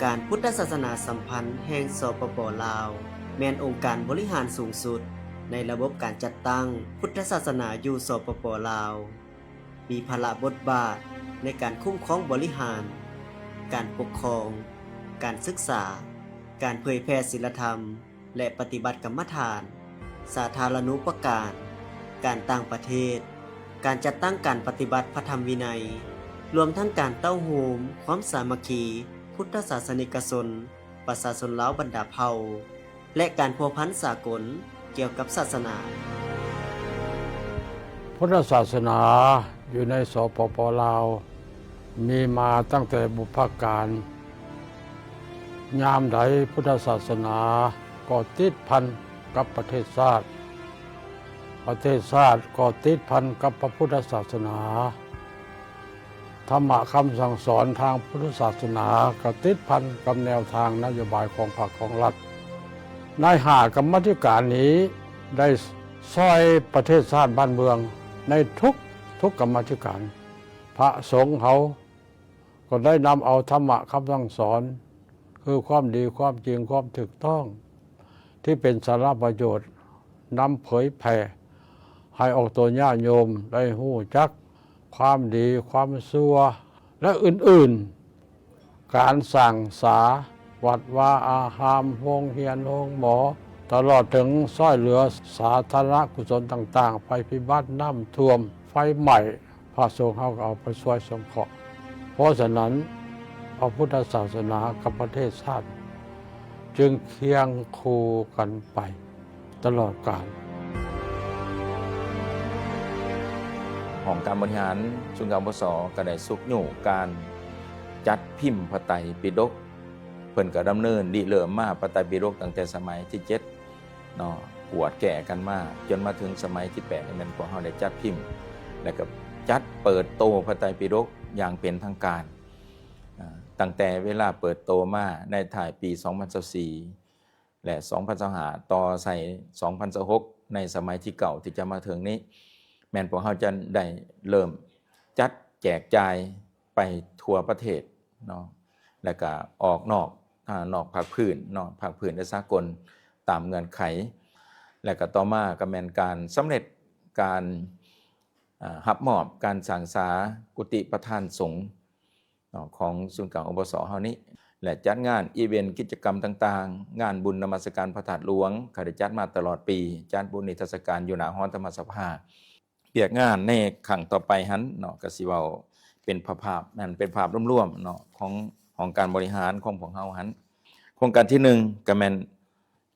การพุทธศาสนาสัมพันธ์แห่งสปป.ลาวแม่นองค์การบริหารสูงสุดในระบบการจัดตั้งพุทธศาสนาอยู่สปป.ลาวมีภาระบทบาทในการคุ้มครองบริหารการปกครองการศึกษาการเผยแพร่ศีลธรรมและปฏิบัติกรรมฐานสาธารณูปการการต่างประเทศการจัดตั้งการปฏิบัติพระธรรมวินัยรวมทั้งการเต้าโหมความสามัคคีพุทธศาสนิกชนประชาชนลาวบรรดาเผ่าและการพัวพันสากลเกี่ยวกับศาสนาพุทธศาสนาอยู่ในสปป.ลาวมีมาตั้งแต่บุพการยามใดพุทธศาสนาก็ติดพันกับประเทศชาติประเทศชาติก็ติดพันกับพระพุทธศาสนาธรรมะคำสั่งสอนทางพุทธศาสนาก็ติดพันกับแนวทางนโยบายของพรรคของรัฐใน5กรรมาธิการนี้ได้ช่วยประเทศชาติบ้านเมืองในทุกกรรมาธิการพระสงฆ์เขาก็ได้นำเอาธรรมะคำสั่งสอนคือความดีความจริงความถูกต้องที่เป็นสาระประโยชน์นำเผยแผ่ให้ออกตัวญาติโยมได้หู้จักความดีความชั่วและอื่นๆการสั่งสาวัดวาอารามโรงเรียนโรงหมอตลอดถึงช่วยเหลือสาธารณกุศลต่างๆภัยพิบัติน้ำท่วมไฟไหม้พระสงฆ์เขาก็เอาไปช่วยสงเคราะห์เพราะฉะนั้นพระพุทธศาสนากับประเทศชาติจึงเคียงคู่กันไปตลอดกาลของการบริหารส่วนกลางปสก็ได้สุกโยการจัดพิมพ์พระไตรปิฎกเพิ่นก็ดำเนินดิเริ่มมาพระไตรปิฎกตั้งแต่สมัยที่7เนาะปวดแก่กันมาจนมาถึงสมัยที่8นี่มันพวกเฮาได้จัดพิมพ์แล้วก็จัดเปิดโตพระไตรปิฎกอย่างเป็นทางการตั้งแต่เวลาเปิดโตมาในถ่ายปี2024และ2025ต่อใส่2026ในสมัยที่เก่าที่จะมาถึงนี้แม่นพวกเฮาจะได้เริ่มจัดแจกจ่ายไปทั่วประเทศเนาะแล้วก็ออกนอกภาคพื้นเนาะภาคพื้นและสากลตามเงื่อนไขแล้วก็ต่อมาก็แม่นการสำเร็จการรับมอบการสร้างสากุฏิประธานสงฆ์ของศูนย์กลางอปสเฮานี้และจัดงานอีเวนต์กิจกรรมต่างๆงานบุญนมัสการพระธาตุหลวงก็ได้จัดมาตลอดปีจัดบุญนิทรรศการอยู่หน้าหอธรรมสภาเปียกงานในครั้งต่อไปหันเนาะก็สิเว้าเป็นภาพนั่นเป็นภาพรวมๆเนาะของการบริหารของพวกเฮาหันโครงการที่1ก็แม่น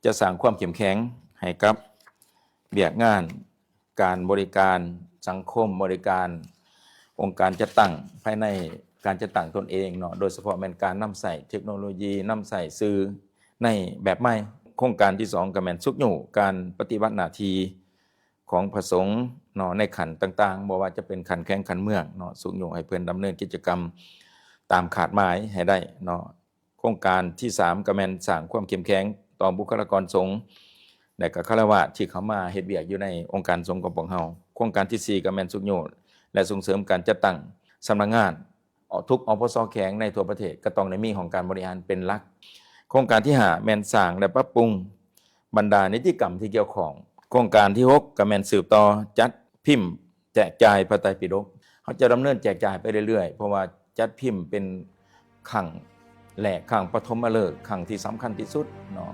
จะสร้างความเข้มแข็งให้กับเปียกงานการบริการสังคมบริการองค์การจัดตั้งภายในการจัดตั้งตนเองเนาะโดยเฉพาะแม่นการนำใส่เทคโนโลยีนำใส่สื่อในแบบใหม่โครงการที่2ก็แม่นสุกโยการปฏิบัติหน้าที่ของพระสงฆ์เนาะในขันต่างๆบ่ว่าจะเป็นขันแข้งขันเมืองเนาะสุกโยให้เพิ่นดำเนินกิจกรรมตามขาดหมายให้ได้เนาะโครงการที่3ก็แม่นสร้างความเข้มแข็งต่อบุคลากรสงฆ์และก็ฆราวาสที่เข้ามาเฮ็ดเวียกอยู่ในองค์การสงฆ์ของพวกเฮาโครงการที่4ก็แม่นสุกโยและส่งเสริมการจัดตั้งสำนักงานทุกอปส.แข็งในทั่วประเทศก็ต้องได้มีของการบริหารเป็นหลักโครงการที่5แม่นสร้างและปรับปรุงบรรดานิติกรรมที่เกี่ยวข้องโครงการที่6ก็แม่นสืบต่อจัดพิมพ์แจกจ่ายพระไตรปิฎกเขาจะดำเนินแจกจ่ายไปเรื่อยๆเพราะว่าจัดพิมพ์เป็นครั้งแรกครั้งปฐมฤกษ์ครั้งที่สำคัญที่สุดเนาะ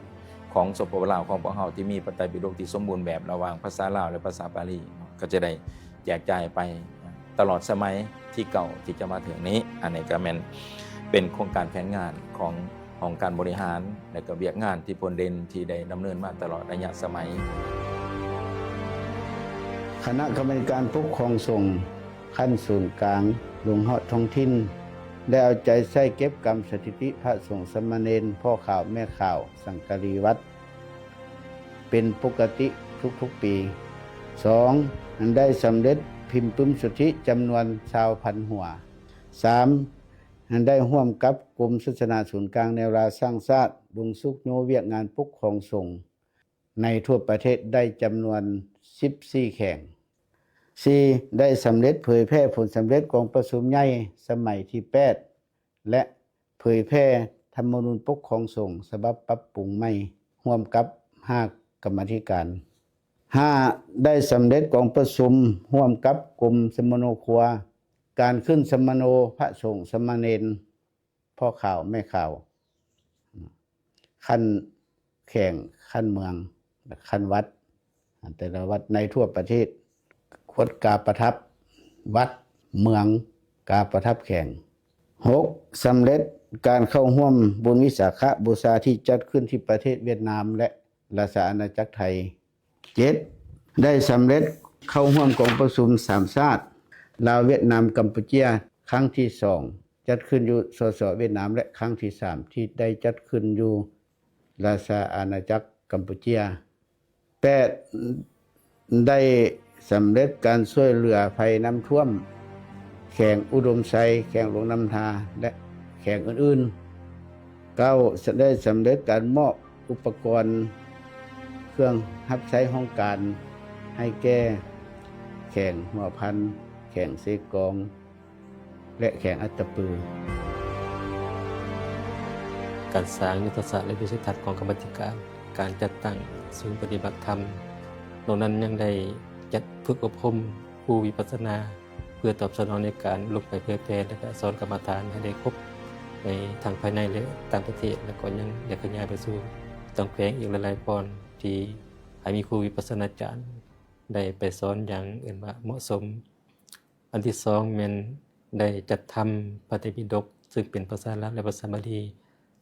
ของสปปลาวของพวกเฮาที่มีพระไตรปิฎกที่สมบูรณ์แบบระหว่างภาษาลาวและภาษาบาลีก็จะได้แจกจ่ายไปตลอดสมัยที่เก่าที่จะมาถึงนี้อันนี้ก็เป็นโครงการแผนงานของการบริหารและก็เวียกงานที่พลเด่นที่ได้ดำเนินมาตลอดระยะสมัยคณะกรรมการปกครองสงฆ์ขั้นศูนย์กลางลงฮอดท้องถิ่นได้เอาใจใส่เก็บกรรมสถิติพระสงฆ์สามเณรพ่อข่าวแม่ข่าวสังฆรีวัดเป็นปกติทุกๆปี2ได้สำเร็จพิมพ์ปึ้มสุทธิจำนวน20,000 หัว3ได้ร่วมกับกรมศาสนาศูนย์กลางแนวราสร้างชาติบุงสุกโยเวียกงานปกครองสงฆ์ในทั่วประเทศได้จำนวน14แข่ง4ได้สำเร็จเผยแพร่ผลสำเร็จของประชุมใหญ่สมัยที่8และเผยแพร่ ธรรมนูญปกครองสงฆ์ฉบับปรับปรุงใหม่ร่วมกับ5กรรมาธิการ5ได้สำเร็จกองประชุมร่วมกับกรมสมโนครัวการขึ้นสมโนพระสงฆ์สมณเณรพ่อข่าวแม่ข่าวขั้นแข่งขั้นเมืองขั้นวัดแต่ละวัดในทั่วประเทศคดกาประทับวัดเมืองกาประทับแข่ง6สำเร็จการเข้าร่วมบุญวิสาขบูชาที่จัดขึ้นที่ประเทศเวียดนามและราชอาณาจักรไทย7ได้สำเร็จเข้าร่วมกองประชุมสามชาติลาวเวียดนามกัมพูชาครั้งที่2จัดขึ้นอยู่สสเวียดนามและครั้งที่3ที่ได้จัดขึ้นอยู่ราชอาณาจักรกัมพูชา8ได้สำเร็จการช่วยเหลือภัยน้ำท่วมแข่งอุดมไซแข่งหลวงน้ำทาและแข่งอื่นๆ9ได้สำเร็จการมอบอุปกรณ์เครื่องรับใช้ห้องการให้แก่แข่งหัวพันแข่งเสกองและแข่งอัตตปือการสร้างยุทธศาสตร์และวิสัยทัศน์ของกรรมาธิการการจัดตั้งศูนย์ปฏิบัติธรรมนอกนั้นยังได้จัดฝึกอบรมผู้วิปัสสนาเพื่อตอบสนองในการลงไปเผยแพร่และสอนกรรมฐานให้ได้ครบในทางภายในและต่างประเทศและก็ยังอยากขยายไปสู่ต่างแขวงอีกหลายๆปอนที่ให้มีครูวิปัสสนาจารย์ได้ไปสอนอย่างเหมาะสมอันที่2แม่นได้จัดทำพระไตรปิฎกซึ่งเป็นภาษาลาวและภาษาบาลี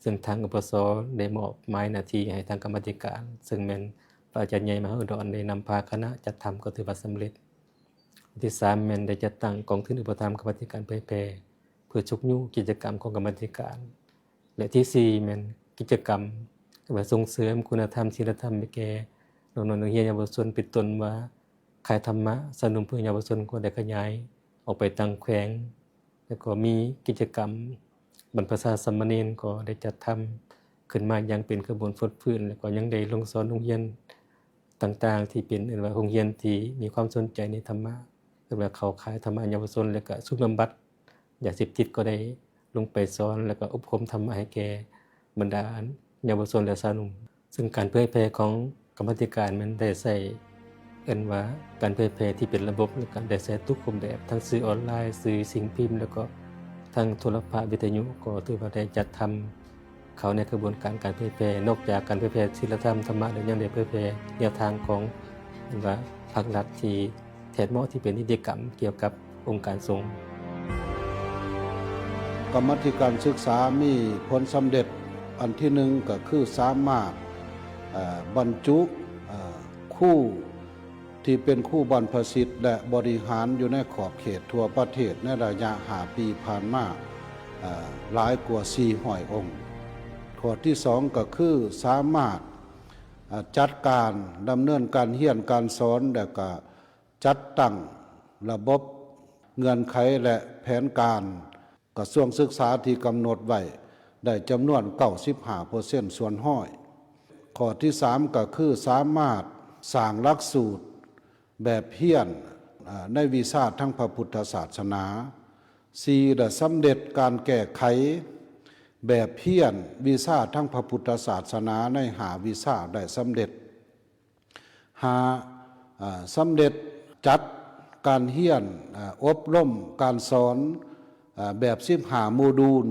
ซึ่งทางอุปสได้มอบหมายหน้าที่ให้ทางกรรมาธิการซึ่งแม่นพระอาจารย์ใหญ่มหาอุดรได้นำพาคณะจัดทำก็ถือว่าสำเร็จอันที่3แม่นได้จัดตั้งกองทุนอุปถัมภ์กรรมาธิการเผยแพร่เพื่อชุกยูกิจกรรมของกรรมาธิการและที่4แม่นกิจกรรมว่าส่งเสริมคุณธรรมศีลธรรมให้แก่น้องๆนักเรียนเยาวชนเป็นต้นว่าขายธรรมะสนับสนุนเพื่อเยาวชนก็ได้ขยายออกไปต่างแขวงแล้วก็มีกิจกรรมบรรพชาสามเณรก็ได้จัดทำขึ้นมาอย่างเป็นกระบวนการฟื้นแล้วก็ยังได้ลงสอนโรงเรียนต่างๆที่เป็นว่าโรงเรียนที่มีความสนใจในธรรมะคือว่าเขาขายธรรมะเยาวชนแล้วก็สุขบำบัดยาเสพติดก็ได้ลงไปสอนแล้วก็อบรมธรรมะให้แก่บรรดาเยาวชนและสาวหนุ่มซึ่งการเผยแพร่ของกรรมาธิการมันได้ใส่ว่าการเผยแพร่ที่เป็นระบบและการได้ใช้ทุกรูปแบบทั้งสื่อออนไลน์สื่อสิ่งพิมพ์แล้วก็ทางโทรภาพวิทยุก็ถือว่าได้จัดทำเขาในกระบวนการเผยแพร่นอกจากการเผยแพร่ศีลธรรมธรรมะแล้วยังได้เผยแพร่แนวทางของว่าภาครัฐที่แทนเหมาะที่เป็นนิติกรรมเกี่ยวกับองค์การสงฆ์กรรมาธิการศึกษามีผลสำเร็จอันที่หนึ่งก็คือสามารถบรรจุคู่ที่เป็นคู่บรรพชิตและบริหารอยู่ในขอบเขตทั่วประเทศในระยะ5 ปีผ่านมาหลายกว่า400 องค์ข้อที่2ก็คือสามารถจัดการดำเนินการเรียนการสอนและก็จัดตั้งระบบเงื่อนไขและแผนการกระทรวงศึกษาที่กำหนดไว้ได้จำนวน 95% ส่วนห้อยข้อที่3ก็คือสามารถสร้างหลักสูตรแบบเพี้ยนในวิชาทั้งพระพุทธศาสนา4ได้สำเร็จการแก้ไขแบบเพี้ยนวิชาทั้งพระพุทธศาสนาใน5 วิชาได้สำเร็จ5สำเร็จจัดการเรียนอบรมการสอนแบบ15 โมดูล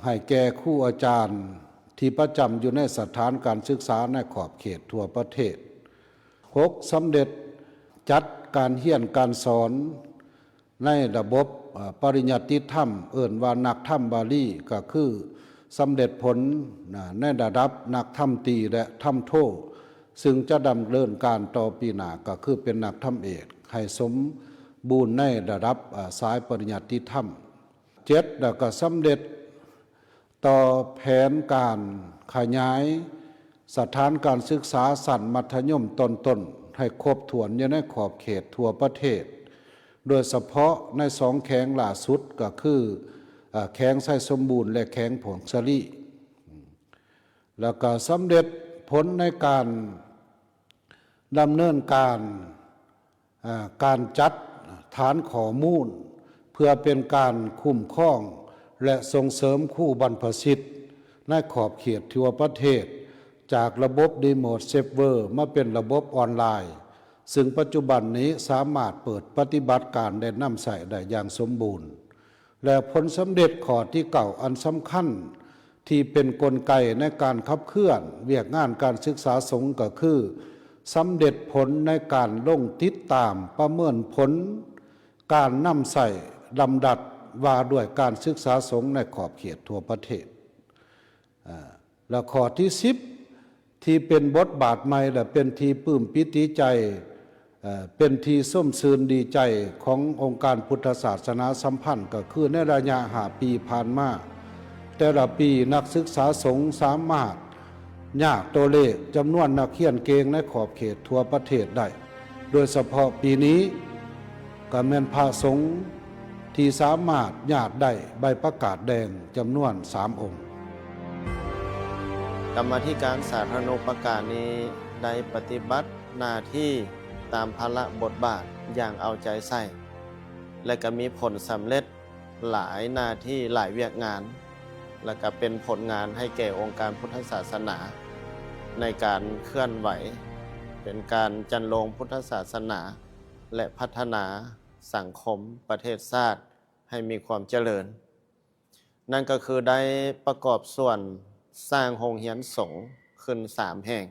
ให้แก่ครูอาจารย์ที่ประจำอยู่ในสถานการศึกษาในขอบเขตทั่วประเทศ6สำเร็จจัดการเรียนการสอนในระบบปริญญาติธรรมว่านักธรรมบาลีก็คือสำเร็จผลในระดับนักธรรมตรีและธรรมโทซึ่งจะดำเนินการต่อปีหน้าก็คือเป็นนักธรรมเอกให้สมบูรณ์ในระดับสายปริญญาติธรรม7แล้วก็สำเร็จต่อแผนการขยายสถานการศึกษาสั้นมัธยมต้นให้ครบถ้วนอยู่ในขอบเขตทั่วประเทศโดยเฉพาะใน2 แข้งล่าสุดก็คือแข้งไส้สมบูรณ์และแข้งผงสลีแล้วก็สำเร็จผลในการดำเนินการจัดฐานข้อมูลเพื่อเป็นการคุ้มครองและส่งเสริมคู่บรรพชิต ในขอบเขตทั่วประเทศจากระบบรีโมทเซิร์ฟเวอร์มาเป็นระบบออนไลน์ซึ่งปัจจุบันนี้สามารถเปิดปฏิบัติการได้นำใส่ได้อย่างสมบูรณ์และผลสำเร็จข้อที่เก่าอันสำคัญที่เป็นกลไกในการขับเคลื่อนเวียกงานการศึกษาสงฆ์ก็คือสำเร็จผลในการลงติดตามประเมินผลการนำใส่ลำดับว่าด้วยการศึกษาสงฆ์ในขอบเขตทั่วประเทศและข้อที่10ที่เป็นบทบาทใหม่และเป็นที่ปลื้มปิติใจเป็นที่ส้มซืนดีใจขององค์การพุทธศาสนาสัมพันธ์ก็คือในระยะ5 ปีผ่านมาแต่ละปีนักศึกษาสงฆ์สามารถยากตัวเลขจำนวนนักเรียนเก่งในขอบเขตทั่วประเทศได้โดยเฉพาะปีนี้ก็แม่นพระสงฆ์ที่สามารถญาติได้ใบประกาศแดงจำนวน3 องค์กรรมาธิการสาธารณูปการนี้ได้ปฏิบัติหน้าที่ตามภาระบทบาทอย่างเอาใจใส่และก็มีผลสำเร็จหลายหน้าที่หลายเวียกงานและก็เป็นผลงานให้แก่องค์การพุทธศาสนาในการเคลื่อนไหวเป็นการจันโลงพุทธศาสนาและพัฒนาสังคมประเทศชาติให้มีความเจริญนั่นก็คือได้ประกอบส่วนสร้างโรงเรียนสงฆ์ขึ้น3 แห่ง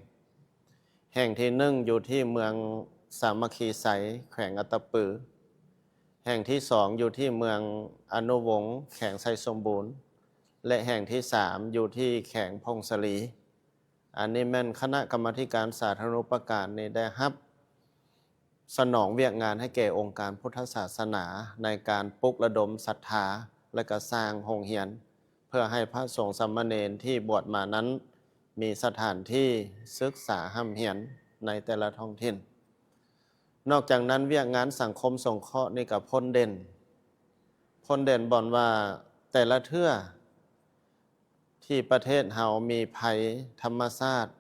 แห่งที่1อยู่ที่เมืองสามัคคีไสยแขวงอัตตปือแห่งที่2อยู่ที่เมืองอนุวงศ์แขวงไซสมบูรณ์และแห่งที่3อยู่ที่แขวงพงศลีอันนี้แม่นคณะกรรมาธิการสาธารณูปการนี่ได้รับสนองเวียกงานให้แก่องค์การพุทธศาสนาในการปลุกระดมศรัทธาและก็สร้างโรงเรียนเพื่อให้พระสงฆ์สามเณรที่บวชมานั้นมีสถานที่ศึกษาห้ำเหียนในแต่ละท้องถิ่นนอกจากนั้นเวียกงานสังคมสงเคราะห์นี่กับพ้นเด่นบ่อนว่าแต่ละเทื่อที่ประเทศเฮามีภัยธรรมชาติ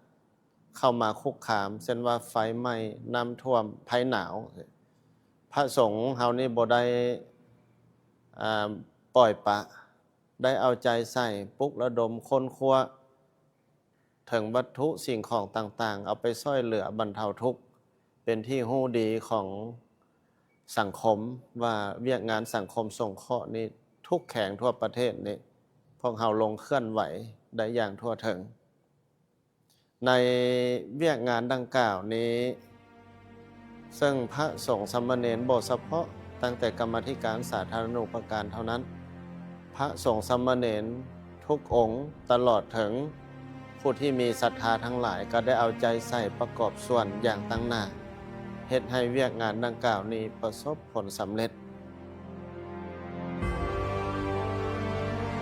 เข้ามาคุกคามเช่นว่าไฟไหม้น้ำท่วมภัยหนาวพระสงฆ์เฮานี่บ่ได้ปล่อยปะได้เอาใจใส่ปลุกระดมค้นคว้าถึงวัตถุสิ่งของต่างๆเอาไปช่วยเหลือบรรเทาทุกข์เป็นที่ฮู้ดีของสังคมว่าเวียกงานสังคมสงเคราะห์นี่ทุกแข่งทั่วประเทศนี่พวกเฮาลงเคลื่อนไหวได้อย่างทั่วถึงในเวียกงานดังกล่าวนี้ซึ่งพระสงฆ์สามเณรบ่เฉพาะตั้งแต่กรรมาธิการสาธารณูปการเท่านั้นพระสงฆ์สามเณรทุกองค์ตลอดถึงผู้ที่มีศรัทธาทั้งหลายก็ได้เอาใจใส่ประกอบส่วนอย่างตั้งหน้าเฮ็ดให้เวียกงานดังกล่าวนี้ประสบผลสำเร็จ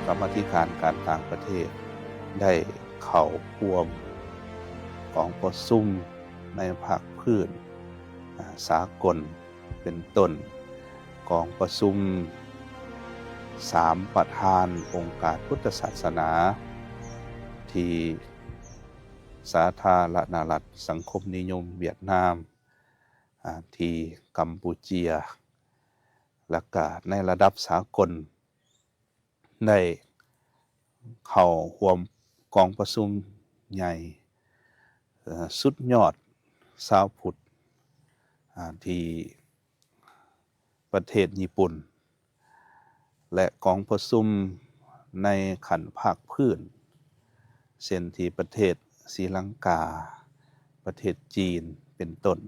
กรรมาธิการการต่างประเทศได้เข้าร่วมกองประชุมในภาคพื้นสากลเป็นต้นกองประชุม3 ประธานองค์การพุทธศาสนาที่สาธารณรัฐสังคมนิยมเวียดนามที่กัมพูเชียและก็ในระดับสากลได้เข้าร่วมกองประชุมใหญ่สุดยอดชาวพุทธที่ประเทศญี่ปุ่นและกองประชุมในขันภาคพื้นเช่นที่ประเทศศรีลังกาประเทศจีนเป็นต้น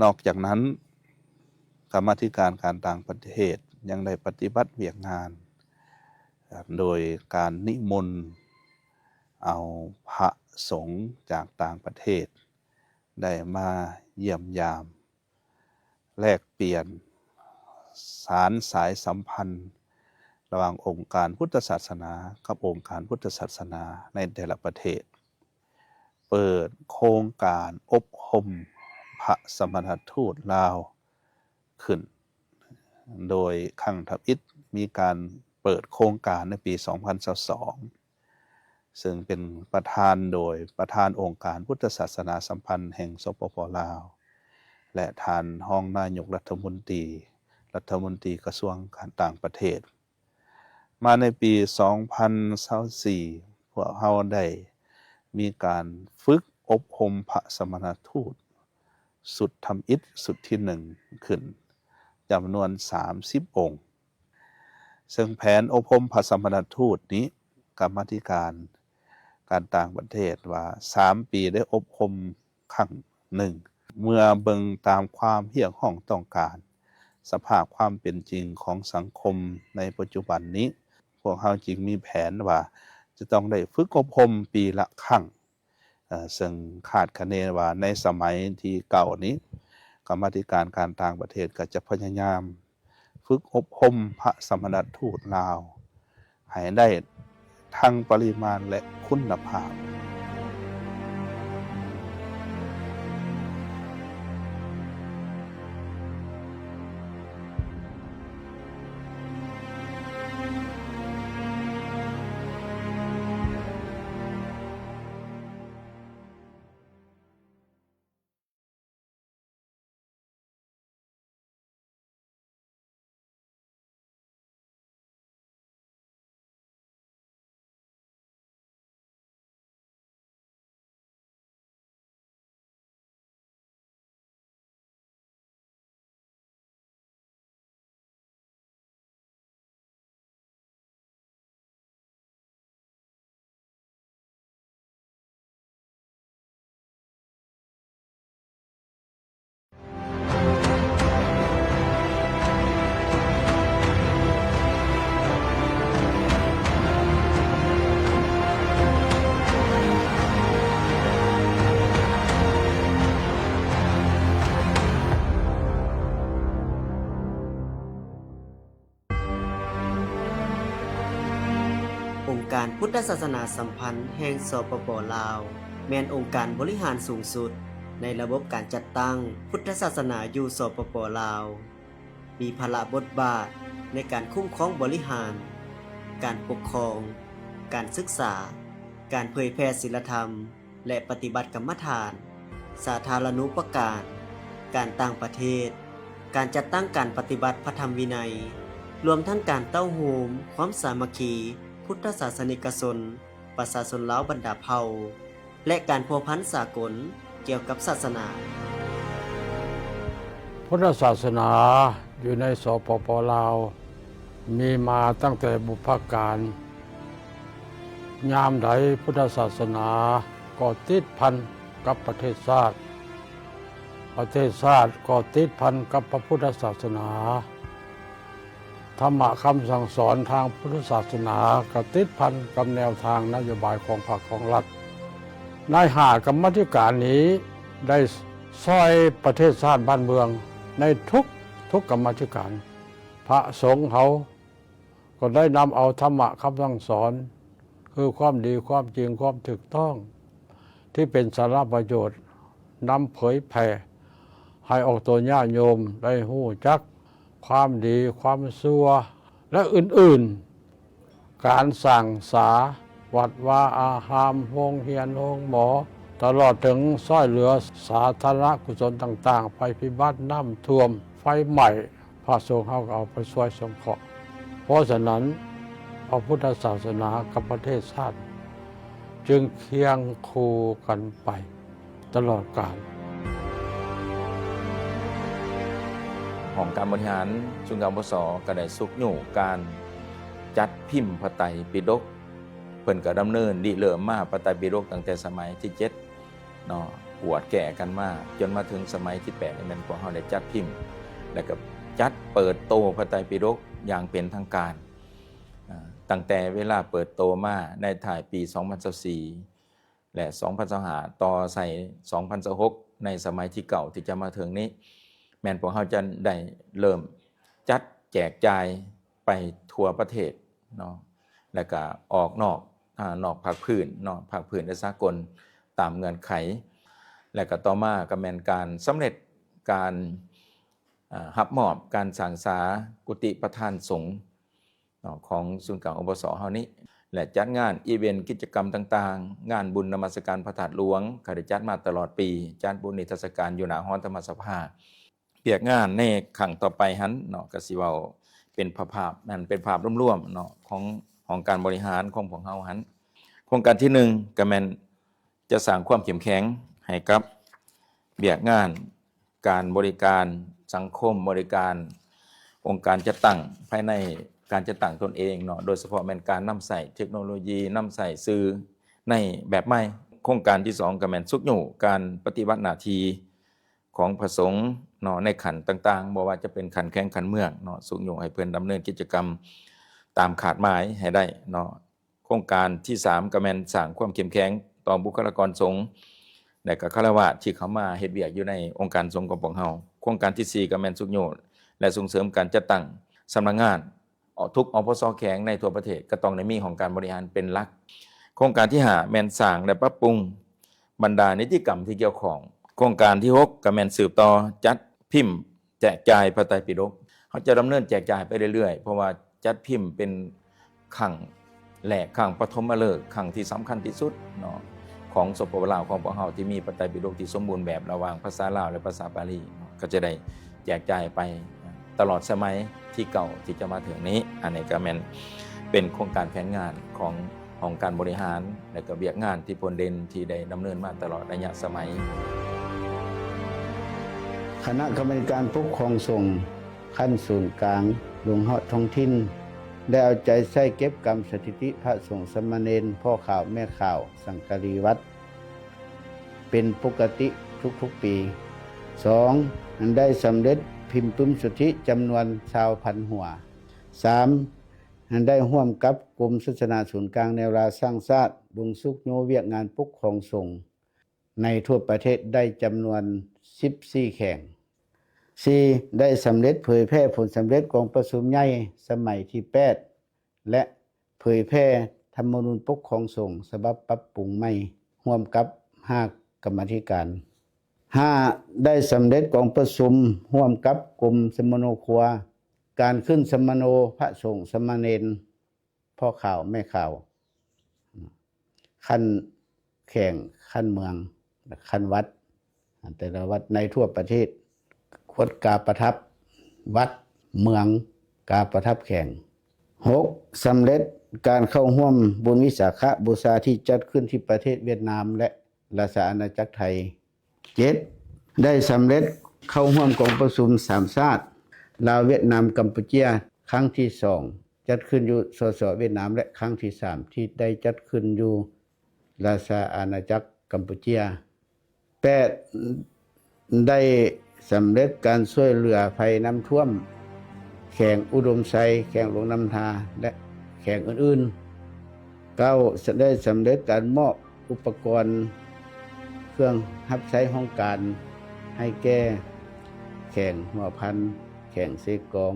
นอกจากนั้นกรรมาธิการการต่างประเทศยังได้ปฏิบัติเวียกงานโดยการนิมนต์เอาพระสงฆ์จากต่างประเทศได้มาเยี่ยมยามแลกเปลี่ยนสารสายสัมพันธ์ระหว่างองค์การพุทธศาสนากับองค์การพุทธศาสนาในแต่ละประเทศเปิดโครงการอบรมพระสมณทูตลาวขึ้นโดยครั้งทับอิฐมีการเปิดโครงการในปี 2022 ซึ่งเป็นประธานโดยประธานองค์การพุทธศาสนาสัมพันธ์แห่งสปป.ลาวและท่านรองนายกรัฐมนตรีกระทรวงการต่างประเทศ มาในปี 2024 พวกเราได้มีการฝึกอบรมพระสมณทูตสุดธรรมอิฐสุดที่หนึ่งขึ้นจำนวน 30 องค์ ซึ่งแผนอบรมพระสมณทูตนี้กรรมาธิการการต่างประเทศว่า 3 ปีได้อบรมครั้งหนึ่ง เมื่อเบิ่งตามความเรียกร้องต้องการ สภาพความเป็นจริงของสังคมในปัจจุบันนี้ พวกเราจึงมีแผนว่าจะต้องได้ฝึกอบรมปีละครั้งซึ่งคาดคะเนว่าในสมัยที่เก่านี้กรรมาธิการการต่างประเทศก็จะพยายามฝึกอบรมพระสมณทูตลาวให้ได้ทั้งปริมาณและคุณภาพ องค์การพุทธศาสนาสัมพันธ์แห่งสปป.ลาวแม่นองค์การบริหารสูงสุดในระบบการจัดตั้งพุทธศาสนาอยู่สปป.ลาวมีภาระบทบาทในการคุ้มครองบริหาร การปกครอง การศึกษา การเผยแพร่ศีลธรรมและปฏิบัติกรรมฐาน สาธารณูปการ การต่างประเทศ การจัดตั้งการปฏิบัติพระธรรมวินัย รวมทั้งการเต้าโหมความสามัคคีพุทธศาสนิกชนประชาชนลาวบรรดาเผ่าและการพัวพันสากลเกี่ยวกับศาสนา พุทธศาสนาอยู่ในสปป.ลาวมีมาตั้งแต่บุพการ ยามใดพุทธศาสนาก็ติดพันกับประเทศชาติ ประเทศชาติก็ติดพันกับพระพุทธศาสนาธรรมะคำสั่งสอนทางพุทธศาสนาก็ติดพันกับแนวทางนโยบายของพรรคของรัฐใน5 กรรมาธิการนี้ได้ช่วยประเทศชาติบ้านเมืองในทุกกรรมาธิการพระสงฆ์เขาก็ได้นำเอาธรรมะคำสั่งสอนคือความดีความจริงความถูกต้องที่เป็นสาระประโยชน์นำเผยแผ่ให้ออกตัวญาติโยมได้หู้จักความดีความชั่วและอื่นๆการสั่งสาวัดวาอารามโรงเรียนโรงหมอตลอดถึงช่วยเหลือสาธารณกุศลต่างๆภัยพิบัติน้ำท่วมไฟไหม้พระสงฆ์เขาก็เอาไปช่วยสงเคราะห์เพราะฉะนั้นพระพุทธศาสนากับประเทศชาติจึงเคียงคู่กันไปตลอดกาล ของการบริหารส่วนกลางปสก็ได้สุกอยู่การจัดพิมพ์พระไตรปิฎกเพิ่นก็ดำเนินดิเริ่มมาพระไตรปิฎกตั้งแต่สมัยที่7เนาะปวดแก่กันมาจนมาถึงสมัยที่8นี่แม่นพวกเฮาได้จัดพิมพ์แล้วก็จัดเปิดโตพระไตรปิฎกอย่างเป็นทางการตั้งแต่เวลาเปิดโตมาในถ่ายปี 2024และ 2025ต่อใส่2026ในสมัยที่เก่าที่จะมาถึงนี้แม่นพวกเขาจะได้เริ่มจัดแจกจ่ายไปทั่วประเทศเนาะแล้วก็ออกนอกภาคพื้นนอกภาคพื้นและสากลตามเงื่อนไขแล้วก็ต่อมาก็แม่นการสำเร็จการรับมอบการสร้างสากุฏิประธานสงฆ์ของศูนย์กลางอปสเฮานี้และจัดงานอีเวนต์กิจกรรมต่างๆงานบุญนมัสการพระธาตุหลวงก็ได้จัดมาตลอดปีจัดบุญนิทรรศการอยู่หน้าหอธรรมสภา เปียกงานในขังต่อไปหันเนาะก็สิเว้าเป็นภาพนั่นเป็นภาพร่วมๆเนาะของการบริหารของพวกเฮาหันโครงการที่1ก็แม่นจะสร้างความเข้มแข็งให้กับเบียกงานการบริการสังคมบริการองค์การจัดตั้งภายในการจัดตั้งตนเองเนาะโดยเฉพาะแม่นการนำใส่เทคโนโลยีนำใส่สื่อในแบบใหม่โครงการที่2ก็แม่นสุกอยู่การปฏิบัติหน้าที่ของพระสงฆ์เนาะในขันต่างๆบ่ว่าจะเป็นขันแข้งขันเมืองเนาะสุกอยู่ให้เพิ่นดำเนินกิจกรรมตามขาดหมายให้ได้เนาะโครงการที่3ก็แม่นสร้างความเข้มแข็งต่อบุคลากรสงฆ์และก็ฆราวาสที่เข้ามาเฮ็ดเวียกอยู่ในองค์การสงฆ์ของพวกเฮาโครงการที่4ก็แม่นสุกอยู่และส่งเสริมการจัดตั้งสำนักงานทุกอปส.แข็งในทั่วประเทศก็ต้องได้มีของการบริหารเป็นหลักโครงการที่5แม่นสร้างและปรับปรุงบรรดานิติกรรมที่เกี่ยวข้องโครงการที่6ก็แม่นสืบต่อจัดพิมพ์แจกจ่ายพระไตรปิฎกเขาจะดำเนินแจกจ่ายไปเรื่อยๆเพราะว่าจัดพิมพ์เป็นครั้งแรกครั้งปฐมฤกษ์ครั้งที่สำคัญที่สุดเนาะของสปปลาวของพวกเฮาที่มีพระไตรปิฎกที่สมบูรณ์แบบระหว่างภาษาลาวและภาษาบาลีก็จะได้แจกจ่ายไปตลอดสมัยที่เก่าที่จะมาถึงนี้อันนี้ก็แม่นเป็นโครงการแผนงานของการบริหารและก็เวียกงานที่พลเด่นที่ได้ดำเนินมาตลอดระยะสมัยคณะกรรมการปกครองส่งขั้นศูนย์กลางลงฮอดท้องถิ่นได้เอาใจใส่เก็บกรรมสถิติพระสงฆ์สามเณรพ่อข่าวแม่ข่าวสังฆรีวัดเป็นปกติทุกๆปี 2. อันได้สำเร็จพิมพ์ปึ้มสุทธิจำนวน20,000 หัว 3. อันได้ร่วมกับกรมศาสนาศูนย์กลางแนวราสร้างชาติบุงสุกโยเวียกงานปกครองสงฆ์ในทั่วประเทศได้จำนวน14 แข่ง 4. ได้สำเร็จเผยแพร่ผลสำเร็จของประชุมใหญ่สมัยที่8และเผยแพร่ธรรมนูญปกครองสงฆ์ฉบับปรับปรุงใหม่ร่วมกับ5กรรมาธิการ 5. ได้สำเร็จของประชุมร่วมกับกรมสมโนครัวการขึ้นสมโนพระสงฆ์สามเณรพ่อข่าวแม่ข่าวขั้นแข่งขั้นเมืองขั้นวัดแต่ละวัดในทั่วประเทศวัดกาประทับวัดเมืองกาประทับแข่ง 6. สำเร็จการเข้าร่วมบุญวิสาขบูชาที่จัดขึ้นที่ประเทศเวียดนามและราชอาณาจักรไทย 7. ได้สำเร็จเข้าร่วมกองประชุมสามชาติลาวเวียดนามกัมพูชาครั้งที่2จัดขึ้นอยู่สสเวียดนามและครั้งที่3ที่ได้จัดขึ้นอยู่ราชอาณาจักรกัมพูชา 8. ได้สำเร็จการช่วยเหลือภัยน้ำท่วมแข่งอุดมไซแข่งหลวงน้ำทาและแข่งอื่นๆ 9. ได้สำเร็จการมอบอุปกรณ์เครื่องรับใช้ห้องการให้แก่แข่งหัวพันแข่งเซกอง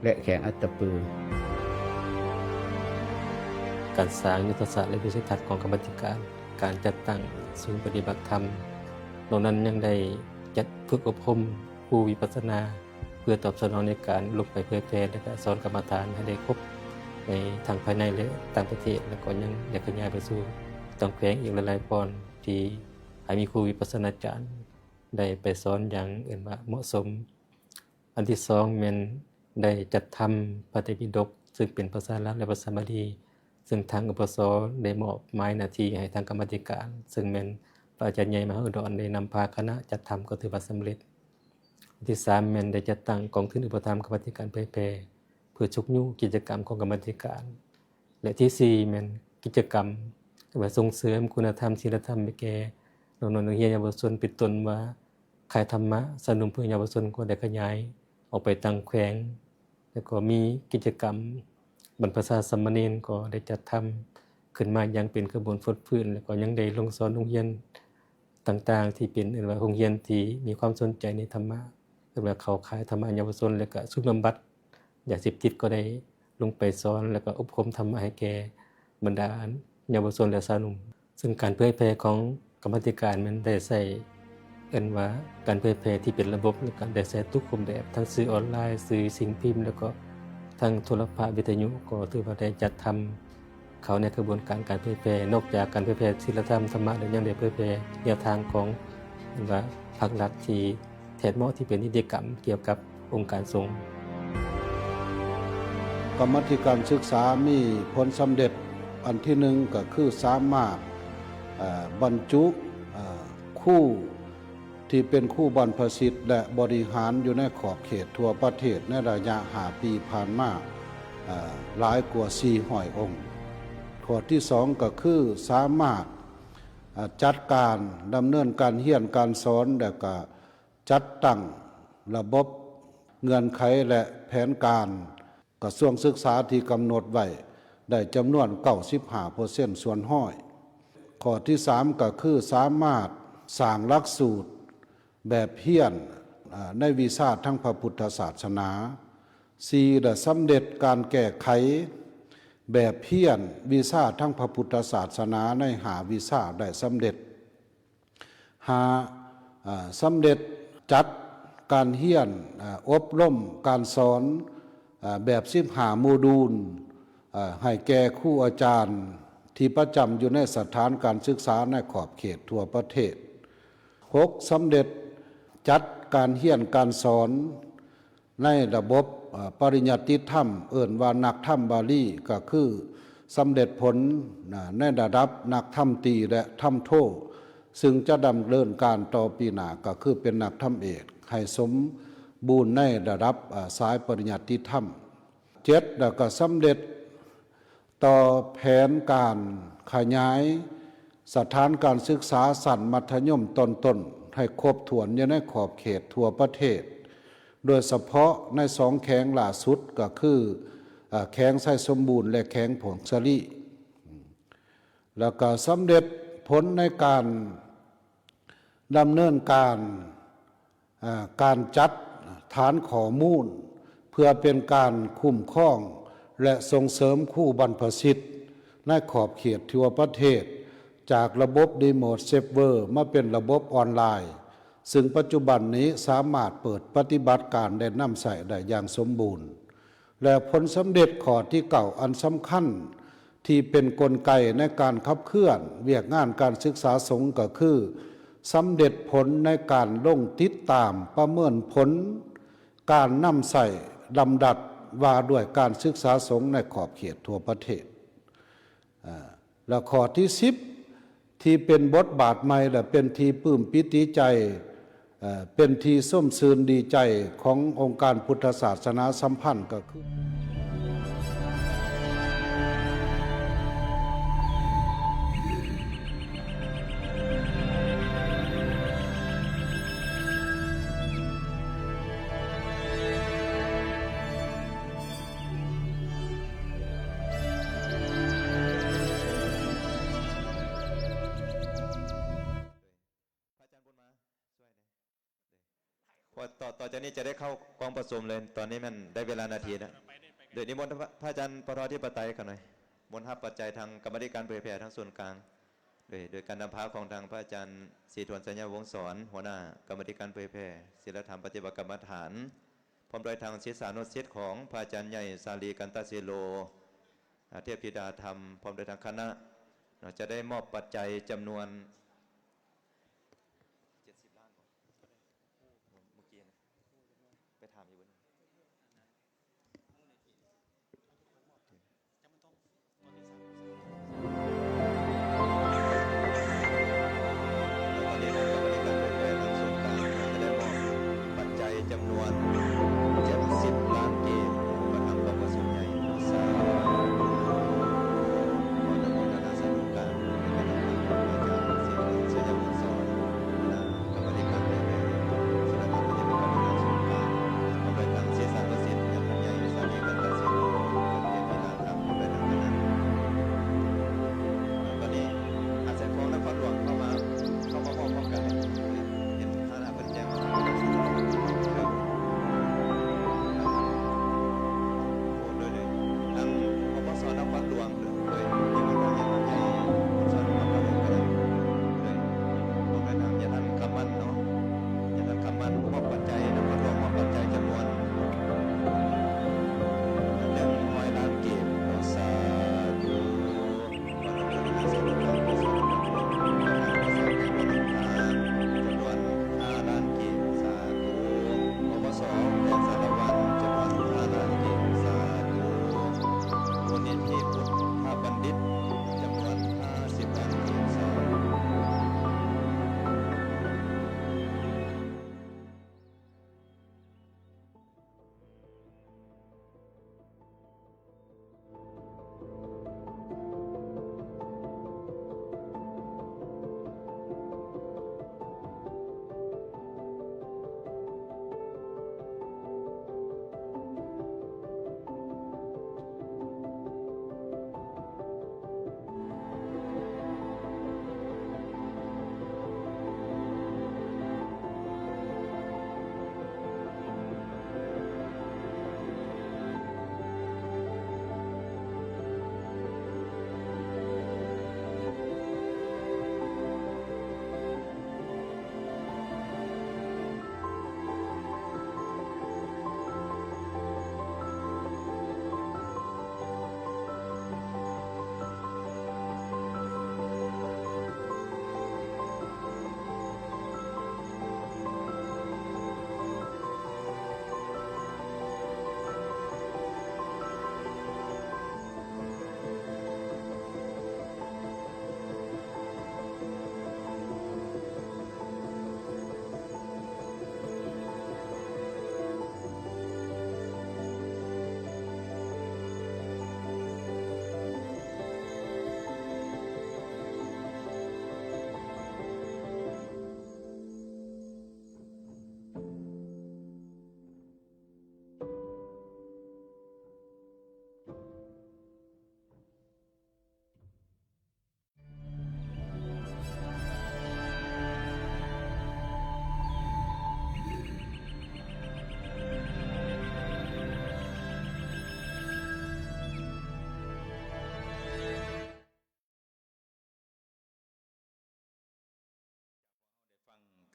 และแข่งอัตตปือการสร้างยุทธศาสตร์และวิสัยทัศน์ของกรรมาธิการจัดตั้งศูนย์ปฏิบัติธรรมนอกนั้นยังได้จัดฝึกอบรมผู้วิปัสสนาเพื่อตอบสนองในการลงไปเผยแพร่และสอนกรรมฐานให้ได้ครบในทางภายในและต่างประเทศและก็ยังอยากขยายไปสู่ต่างแขวงอีกหลายๆพรที่ให้มีครูวิปัสสนาจารย์ได้ไปสอนอย่างว่าเหมาะสมอันที่2แม่นได้จัดทำพระไตรปิฎกซึ่งเป็นภาษาลาวและภาษาบาลีซึ่งทางอุปสได้มอบหมายหน้าที่ให้ทางกรรมาธิการซึ่งแม่นพระอาจารย์ใหญ่มหาอุดรได้นำพาคณะจัดทำก็ถือว่าสำเร็จอันที่3แม่นได้จัดตั้งกองทุนอุปถัมภ์กรรมาธิการเผยแพร่เพื่อชุกยูกิจกรรมของกรรมาธิการและที่4แม่นกิจกรรมว่าส่งเสริมคุณธรรมศีลธรรมให้แก่น้องๆนักเรียนเยาวชนเป็นต้นว่าขายธรรมะสนับสนุนเพื่อเยาวชนก็ได้ขยายออกไปต่างแขวงแล้วก็มีกิจกรรมบรรพชาสามเณรก็ได้จัดทำขึ้นมาอย่างเป็นกระบวนการฝึกพื้นแล้วก็ยังได้ลงสอนโรงเรียนต่างๆที่เป็นว่าโรงเรียนที่มีความสนใจในธรรมะหรือว่าเขาขายธรรมะเยาวชนแล้วก็สุขบำบัดยาเสพติดก็ได้ลงไปสอนแล้วก็อบรมธรรมะให้แก่บรรดาเยาวชนและสาวหนุ่มซึ่งการเผยแพร่ของกรรมาธิการมันได้ใช้ว่าการเผยแพร่ที่เป็นระบบในการได้ใช้ทุกรูปแบบทั้งสื่อออนไลน์สื่อสิ่งพิมพ์แล้วก็ทางโทรภาพวิทยุก็ถือว่าได้จัดทำเขาในกระบวนการเผยแพร่นอกจากการเผยแพร่ศีลธรรมธรรมะแล้วยังได้เผยแพร่แนวทางของว่าภาครัฐที่ แทนเหมาะที่เป็นนิติกรรมเกี่ยวกับองค์การสงฆ์ กรรมาธิการศึกษามีผลสำเร็จอันที่หนึ่งก็คือสามารถบรรจุคู่ที่เป็นคู่บรรพชิตและบริหารอยู่ในขอบเขตทั่วประเทศในระยะ5 ปีผ่านมาหลายกว่า400 องค์ข้อที่สองก็คือสามารถจัดการดำเนินการเรียนการสอนและก็จัดตั้งระบบเงื่อนไขและแผนการกระทรวงศึกษาที่กำหนดไว้ได้จำนวน 95% ส่วนห้อยข้อที่สามก็คือสามารถสร้างหลักสูตรแบบเพี้ยนในวิชาทั้งพระพุทธศาสนา4ได้สำเร็จการแก้ไขแบบเพี้ยนวิชาทั้งพระพุทธศาสนาใน5 วิชาได้สำเร็จ5สำเร็จจัดการเรียนอบรมการสอนแบบ15 โมดูลให้แก่ครูอาจารย์ที่ประจำอยู่ในสถานการศึกษาในขอบเขตทั่วประเทศ6สำเร็จจัดการเรียนการสอนในระบบปริญญาติธรรมเอิ่นว่านักธรรมบาลีก็คือสำเร็จผลในระดับนักธรรมตรีและธรรมโทซึ่งจะดำเนินการต่อปีหน้าก็คือเป็นนักธรรมเอกให้สมบูรณ์ในระดับสายปริญญาติธรรม7แล้วก็สำเร็จต่อแผนการขยายสถานการศึกษาสั้นมัธยมต้นๆให้ครบถ้วนอยู่ในขอบเขตทั่วประเทศโดยเฉพาะใน2 แข้งล่าสุดก็คือแข้งไส้สมบูรณ์และแข้งผงสลีแล้วก็สำเร็จผลในการดำเนินการจัดฐานข้อมูลเพื่อเป็นการคุ้มครองและส่งเสริมคู่บรรพชิตในขอบเขตทั่วประเทศจากระบบรีโมทเซฟเวอร์มาเป็นระบบออนไลน์ซึ่งปัจจุบันนี้สามารถเปิดปฏิบัติการได้นำใส่ได้อย่างสมบูรณ์และผลสำเร็จข้อที่เก่าอันสำคัญที่เป็นกลไกในการขับเคลื่อนเวียกงานการศึกษาสงฆ์ก็คือสำเร็จผลในการลงติดตามประเมินผลการนำใส่ลำดับว่าด้วยการศึกษาสงฆ์ในขอบเขตทั่วประเทศและข้อที่10ที่เป็นบทบาทใหม่และเป็นทีปลื้มปิติใจเป็นทีส้มซืนดีใจขององค์การพุทธศาสนาสัมพันธ์ก็คือต่อจากนี้จะได้เข้ากองผสมเลยตอนนี้มันได้เวลานาทีแล้วเดี๋ยวนิมนต์พระอาจารย์ปทธิปไตยกันหน่อยมนต์ฮับปัจจัยทางกรรมธิการเผยแผ่ทางส่วนกลางโดยการนำพาของทางพระอาจารย์ศรีทวนสัญญาวงศ์สอนหัวหน้ากรรมธิการเผยแผ่ศีลธรรมปฏิบัติกรรมฐานพร้อมโดยทางศิษยานุศิษย์ของพระอาจารย์ใหญ่สาลีกันตศิโลเทพธิดาธรรมพร้อมโดยทางคณะจะได้มอบปัจจัยจำนวนจำนวน70 ล้านเกณฑ์มาทำกองผสมใหญ่สาธุขออนุโมทนาสาธุการในการนำพาอาจารย์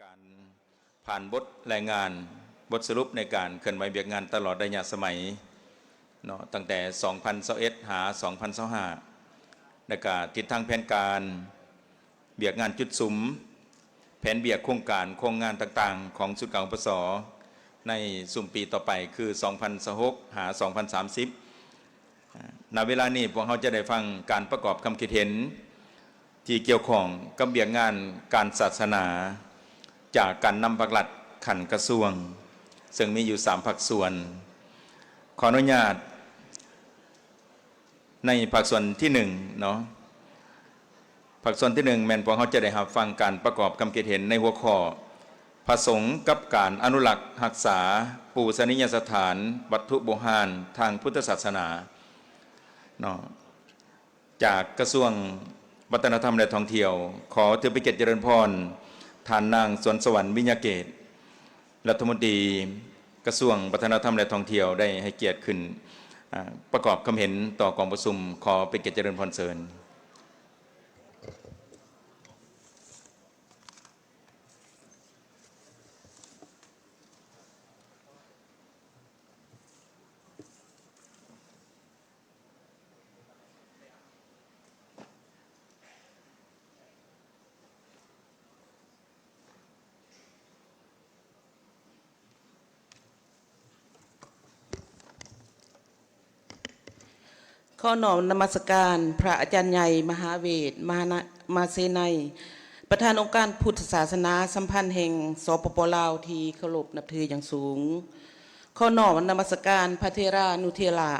การผ่านบทรายงานบทสรุปในการเคลื่อนไหวเบียกงานตลอดระยะสมัยเนาะตั้งแต่2021หา2025ในการทิศทางแผนการเบียกงานจุดสุมแผนเบียกโครงการโครงงานต่างๆของศูนย์กลางปสในสุ่มปีต่อไปคือ2026หา2030ณเวลานี้พวกเขาจะได้ฟังการประกอบคำคิดเห็นที่เกี่ยวข้องกับเบียกงานการศาสนาจากการนำภาครัฐขันกระทรวงซึ่งมีอยู่3ภาคส่วนขออนุญาตในภาคส่วนที่1เนาะภาคส่วนที่1แม่นพวกเขาจะได้รับฟังการประกอบคำคิดเห็นในหัวข้อพระสงฆ์กับการอนุรักษ์รักษาปูชนียสถานวัตถุโบราณทางพุทธศาสนาเนาะจากกระทรวงวัฒนธรรมและท่องเที่ยวขอถือเป็นเกียรติเจริญพรท่านนางสวนสวรรค์วิญญาเกตรัฐมนตรีกระทรวงวัฒนธรรมและท่องเที่ยวได้ให้เกียรติขึ้นประกอบคำเห็นต่อกองประชุมขอเป็นเกียรติเจริญพรเชิญขอน้อมนมัสการพระอาจารย์ใหญ่มหาเวทมาเซนัยประธานองค์การพุทธศาสนาสัมพันธ์แห่งสปป.ลาวที่เคารพนับถืออย่างสูงขอน้อมนมัสการพระเทรานุเทระ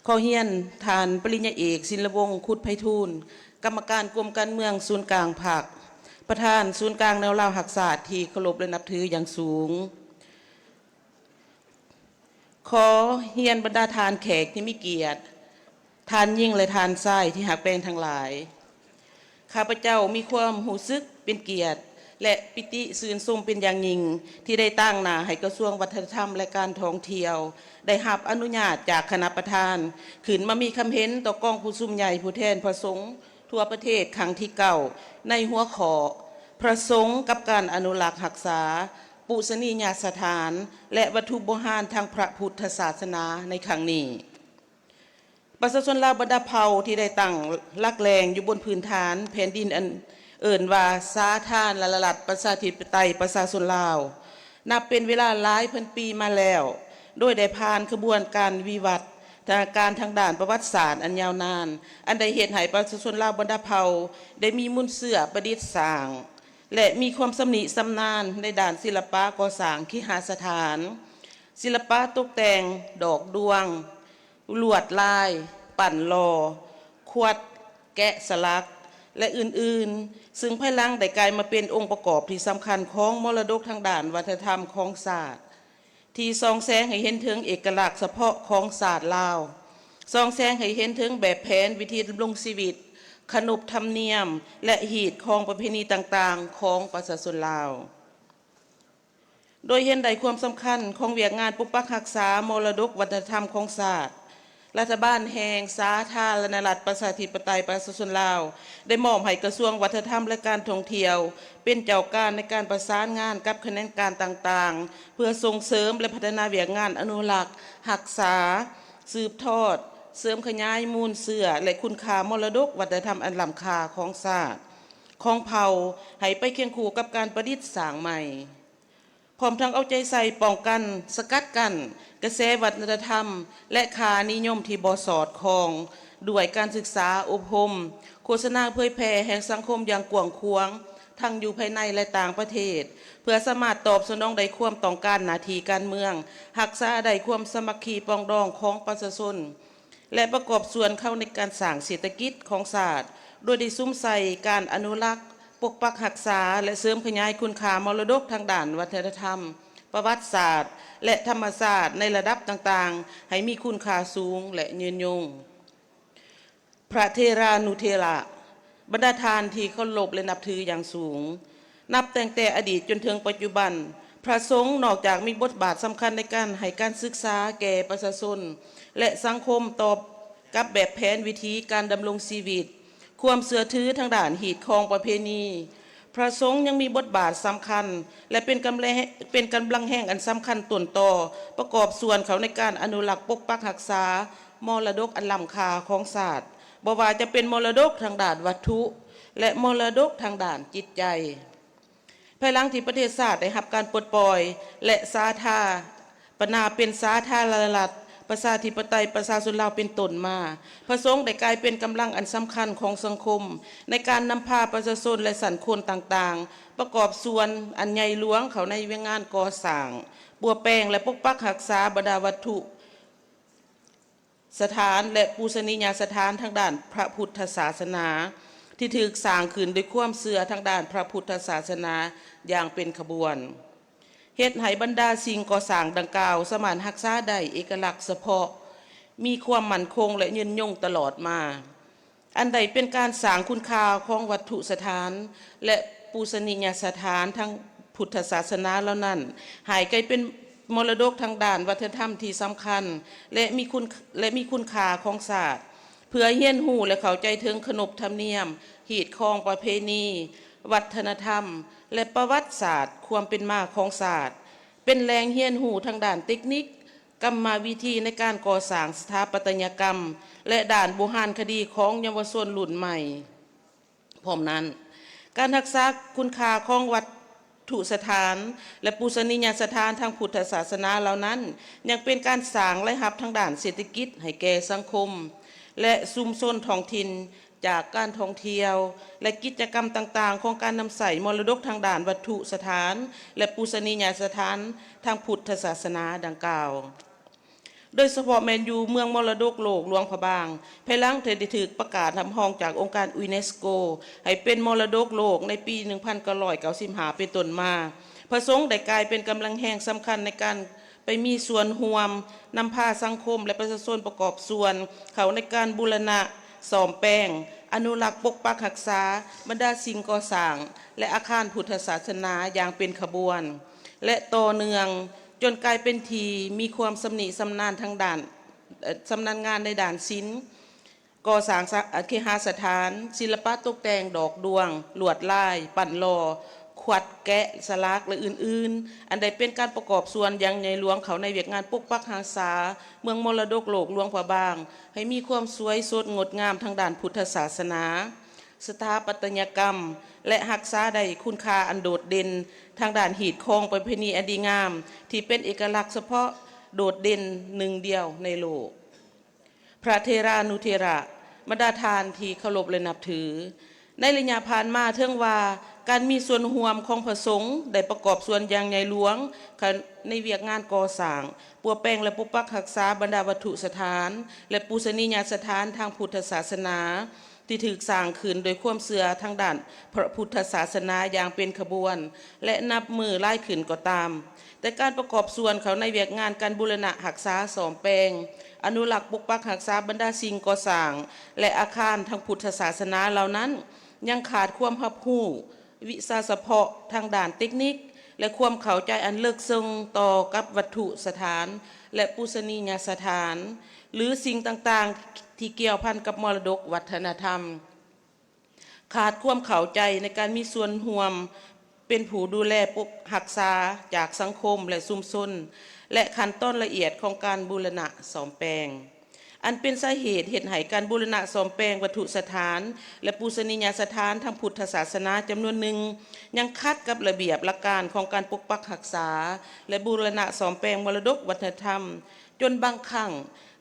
ขอเฮียนทานปริญญาเอกศิลวงศ์คุดไพฑูรย์กรรมการกรมการเมืองศูนย์กลางภาคประธานศูนย์กลางแนวราวหักศาสตร์ที่เคารพและนับถืออย่างสูงขอเฮียนบรรดาทานแขกที่มีเกียรติทานยิ่งและทานไส้ที่หักแปลงทั้งหลายข้าพเจ้ามีความหูซึกเป็นเกียรติและปิติสื่นทรงเป็นอย่างยิ่งที่ได้ตั้งหน้าให้กระทรวงวัฒนธรรมและการท่องเที่ยวได้รับอนุญาตจากคณะประธานขึ้นมามีคำเห็นต่อกองผู้ซุ่มใหญ่ผู้แทนพระสงฆ์ทั่วประเทศครั้งที่9ในหัวข้อพระสงฆ์กับการอนุรักษ์รักษาปูชนียสถานและวัตถุโบราณทางพระพุทธศาสนาในครั้งนี้ประชาชนลาวบรรดาเผ่าที่ได้ตั้งลักแรงอยู่บนพื้นฐานแผ่นดินอันเอิ่นว่าสาธารณรัฐประชาธิปไตยประชาชนลาวนับเป็นเวลาหลายพันปีมาแล้วโดยได้ผ่านขบวนการวิวัฒนาการทางด้านประวัติศาสตร์อันยาวนานอันได้เหตุให้ประชาชนลาวบรรดาเผ่าได้มีมุนเสื่อประดิษฐ์สร้างและมีความสำนิสำนานในด้านศิลปะก่อสร้างขีหสถานศิลปะตกแต่งดอกดวงลวดลายปั่นลอขวดแกะสลักและอื่นๆซึ่งภายหลังได้กลายมาเป็นองค์ประกอบที่สำคัญของมรดกทางด้านวัฒนธรรมของศาสตร์ที่ส่องแสงให้เห็นถึงเอกลักษณ์เฉพาะของศาสตร์ลาวส่องแสงให้เห็นถึงแบบแผนวิธีดำรงชีวิตขนบธรรมเนียมและหีดของประเพณีต่างๆของประชาชนลาวโดยเห็นได้ความสำคัญของเวียกงานปกปักรักษามรดกวัฒนธรรมของศาสตร์รัฐบาลแห่งสาธารณรัฐประชาธิปไตยประชาชนลาวได้มอบให้กระทรวงวัฒนธรรมและการท่องเที่ยวเป็นเจ้าการในการประสานงานกับคณะกรรมการต่างๆเพื่อส่งเสริมและพัฒนาเวียกงานอนุรักษ์รักษาสืบทอดเสริมขยายมูลเสื่อและคุณค่ามรดกวัฒนธรรมอันล้ำค่าของศาสตร์ของเผ่าให้ไปเคียงคู่กับการประดิษฐ์สร้างใหม่พร้อมทั้งเอาใจใส่ป้องกันสกัดกั้นกระแสวัฒนธรรมและค่านิยมที่บ่สอดคล้องด้วยการศึกษาอบรมโฆษณาเผยแพร่แห่งสังคมอย่างกว้างขวางทั้งอยู่ภายในและต่างประเทศเพื่อสามารถตอบสนองได้ความต้องการหน้าที่การเมืองรักษาได้ความสามัคคีปรองดองของประชาชนและประกอบส่วนเข้าในการสร้างเศรษฐกิจของศาสตร์โดยได้ซุ้มใส่การอนุรักษ์ปกปักรักษาและเสริมขยายคุณค่ามรดกทางด้านวัฒนธรรมประวัติศาสตร์และธรรมศาสตร์ในระดับต่างๆให้มีคุณค่าสูงและยืนยงพระเทรานุเทระบรรดาทานที่เคารพและนับถืออย่างสูงนับแต่อดีตจนถึงปัจจุบันพระสงฆ์นอกจากมีบทบาทสำคัญในการให้การศึกษาแก่ประชาชนและสังคมตอบกับแบบแผนวิธีการดำรงชีวิตความเสื่อถือทางด้านหีดคองประเพณี พระสงฆ์ยังมีบทบาทสำคัญและเป็นกำลังแห่งอันสำคัญต้นต่อประกอบส่วนเขาในการอนุรักษ์ปกปักรักษามรดกอันล้ำค่าของศาสตร์บ่ว่าจะเป็นมรดกทางด้านวัตถุและมรดกทางด้านจิตใจภายหลังที่ประเทศชาติได้รับการปลดปล่อยและสาธารณนาเป็นสาธารณรัฐประชาธิปไตยประชาชนลาวเป็นต้นมาพระสงฆ์ได้กลายเป็นกำลังอันสำคัญของสังคมในการนำพาประชาชนและสันคนต่างๆประกอบส่วนอันใหญ่หลวงเขาในเวียงงานก่อสร้างบัวแปลงและปกปักรักษาบรรดาวัตถุสถานและปูชนียสถานทางด้านพระพุทธศาสนาที่ถูกสร้างขึ้นด้วยความเชื่อทางด้านพระพุทธศาสนาอย่างเป็นขบวนเฮ็ดให้บรรดาสิ่งก่อสร้างดังกล่าวสามารถรักษาได้เอกลักษณ์เฉพาะมีความมั่นคงและยืนยงตลอดมาอันใดเป็นการสร้างคุณค่าของวัตถุสถานและปูชนียสถานทางพุทธศาสนาเหล่านั้นหายกลายเป็นมรดกทางด้านวัฒนธรรมที่สำคัญและมีคุณค่าของศาสตร์เพื่อเฮียนหูและเข้าใจถึงขนบธรรมเนียมหีดคองประเพณีวัฒนธรรมและประวัติศาสตร์ความเป็นมาของศาสตร์เป็นแรงเฮียนหูทางด้านเทคนิคกรรมวิธีในการก่อสร้างสถาปัตยกรรมและด้านโบราณคดีของเยาวชนรุ่นใหม่พร้อมนั้นการรักษาคุณค่าของวัตถุสถานและปูชนียสถานทางพุทธศาสนาเหล่านั้นยังเป็นการสร้างรายรับทางด้านเศรษฐกิจให้แก่สังคมและชุมชนท้องถิ่นจากการท่องเที่ยวและกิจกรรมต่างๆของการนำใส่มรดกทางด้านวัตถุสถานและปูชนียสถานทางพุทธศาสนาดังกล่าวโดยเฉพาะแมนยูเมืองมรดกโลกหลวงพระบางภายหลังได้ถูกประกาศนำห้องจากองค์การยูเนสโกให้เป็นมรดกโลกในปี 1995 เป็นต้นมาพระสงฆ์ได้กลายเป็นกำลังแห่งสำคัญในการไปมีส่วนร่วมนำพาสังคมและประชาชนประกอบส่วนเขาในการบูรณะซ่อมแปลงอนุรักษ์ปกปักรักษาบรรดาสิ่งก่อสร้างและอาคารพุทธศาสนาอย่างเป็นขบวนและต่อเนื่องจนกลายเป็นทีมีความสำนิสำนาญทางด้านสำนาญงานในด้านศิลป์ก่อสร้างเคหสถานศิลปะตกแต่งดอกดวงลวดลายปั่นลอขวัดแกะสลักและอื่นๆอันใดเป็นการประกอบส่วนอย่างใหญ่หลวงเขาในเวียกงานปกปักรักษาเมืองมรดกโลกหลวงพระบางให้มีความสวยสดงดงามทางด้านพุทธศาสนาสถาปัตยกรรมและรักษาได้คุณค่าอันโดดเด่นทางด้านหีดคองประเพณีอันดีงามที่เป็นเอกลักษณ์เฉพาะโดดเด่นหนึ่งเดียวในโลกพระเทรานุเทระบรรดาทานที่เคารพและนับถือในระยะผ่านมาเทิงว่าการมีส่วนร่วมของพระสงฆ์ได้ประกอบส่วนอย่างใหญ่หลวงในเวียกงานก่อสร้างปัวแปลงและปกปักรักษาบรรดาวัตถุสถานและปูชนียสถานทางพุทธศาสนาที่ถูกสร้างขึ้นโดยความเชื่อทางด้านพระพุทธศาสนาอย่างเป็นขบวนและนับมือไล่ขึ้นก็ตามแต่การประกอบส่วนเขาในเวียกงานการบูรณะรักษาซ่อมแปลงอนุรักษ์ปกปักรักษาบรรดาสิ่งก่อสร้างและอาคารทางพุทธศาสนาเหล่านั้นยังขาดความรับรู้วิชาเฉพาะทางด้านเทคนิคและความเข้าใจอันลึกซึ้งต่อกับวัตถุสถานและปูชนียสถานหรือสิ่งต่างๆที่เกี่ยวพันกับมรดกวัฒนธรรมขาดความเข้าใจในการมีส่วนร่วมเป็นผู้ดูแลปกรักษาจากสังคมและชุมชนและขั้นตอนละเอียดของการบูรณะซ่อมแปลงอันเป็นสาเหตุให้การบูรณะซ่อมแปลงวัตถุสถานและปูชนียสถานทางพุทธศาสนาจำนวนหนึ่งยังขัดกับระเบียบหลักการของการปกปักรักษาและบูรณะซ่อมแปลงมรดกวัฒนธรรมจนบางครั้ง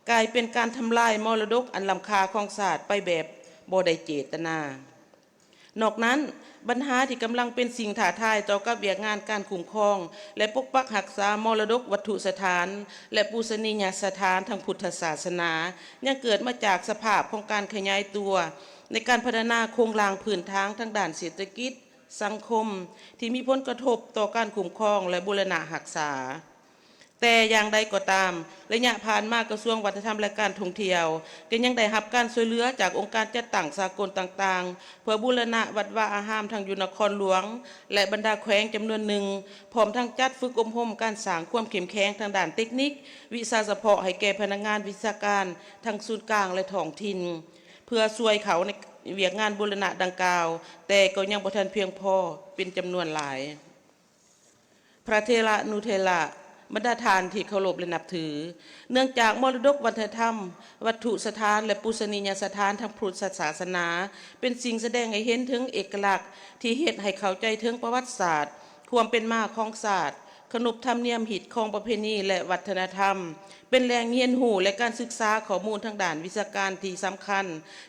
กลายเป็นการทำลายมรดกอันล้ำค่าของศาสตร์ไปแบบบ่ได้เจตนานอกนั้นปัญหาที่กำลังเป็นสิ่งท้าทายต่อกับเวียกงานการคุ้มครองและปกปักรักษามรดกวัตถุสถานและปูชนียสถานทางพุทธศาสนายังเกิดมาจากสภาพของการขยายตัวในการพัฒนาโครงสร้างพื้นฐานทางด้านเศรษฐกิจสังคมที่มีผลกระทบต่อการคุ้มครองและบูรณะรักษาแต่อย่างใดก็ตามระยะผ่านมากระทรวงวัฒนธรรมและการท่องเที่ยวก็ยังได้รับการช่วยเหลือจากองค์การจัดตั้งสากลต่างๆเพื่อบูรณะวัดวาอารามทางอยู่นครหลวงและบรรดาแขวงจำนวนหนึ่งพร้อมทั้งจัดฝึกอบรมการสร้างความเข้มแข็งทางด้านเทคนิควิชาเฉพาะให้แก่พนักงานวิชาการทั้งศูนย์กลางและท้องถิ่น เพื่อช่วยเขาในเวียกงานบูรณะดังกล่าว แต่ก็ยังบ่ทันเพียงพอเป็นจำนวนหลาย พระเทระนุเทระบรรดาทานที่เคารพและนับถือ เนื่องจากมรดกวัฒนธรรม วัตถุสถานและปูชนียสถานทางพุทธศาสนา เป็นสิ่งแสดงให้เห็นถึงเอกลักษณ์ที่เฮ็ดให้เข้าใจถึงประวัติศาสตร์ ความเป็นมาของศาสตร์ ขนบธรรมเนียมหิตของประเพณีและวัฒนธรรม เป็นแหล่งเรียนรู้และการศึกษาข้อมูลทางด้านวิชาการที่สำคัญ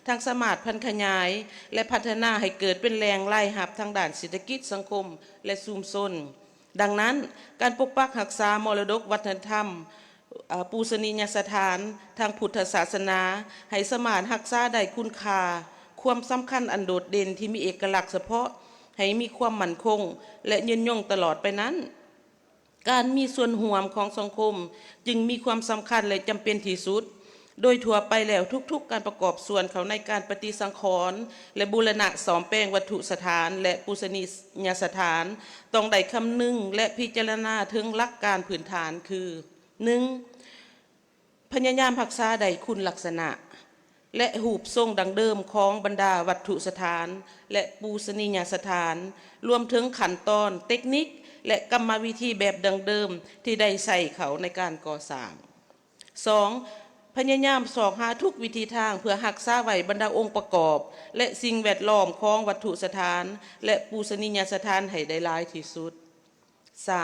ทางสามารถพันขยาย และพัฒนาให้เกิดเป็นแหล่งรายรับทางด้านเศรษฐกิจสังคมและชุมชนดังนั้นการปกปักรักษามรดกวัฒนธรรมปูชนียสถานทางพุทธศาสนาให้สมานรักษาได้คุณค่าความสำคัญอันโดดเด่นที่มีเอกลักษณ์เฉพาะให้มีความมั่นคงและยืนยงตลอดไปนั้นการมีส่วนร่วมของสังคมจึงมีความสำคัญและจำเป็นที่สุดโดยทั่วไปแล้วทุกๆการประกอบส่วนเขาในการปฏิสังขรณ์และบูรณะซ่อมแปลงวัตถุสถานและปูชนียสถานต้องได้คำนึงและพิจารณาถึงหลักการพื้นฐานคือ 1. พยายามรักษาได้คุณลักษณะและรูปทรงดังเดิมของบรรดาวัตถุสถานและปูชนียสถานรวมถึงขั้นตอนเทคนิคและกรรมวิธีแบบดังเดิมที่ได้ใส่เขาในการก่อสร้าง 2. พยายามสอบหาทุกวิธีทางเพื่อรักษาไว้บรรดาองค์ประกอบและสิ่งแวดล้อมของวัตถุสถานและปูชนียสถานให้ได้หลายที่สุด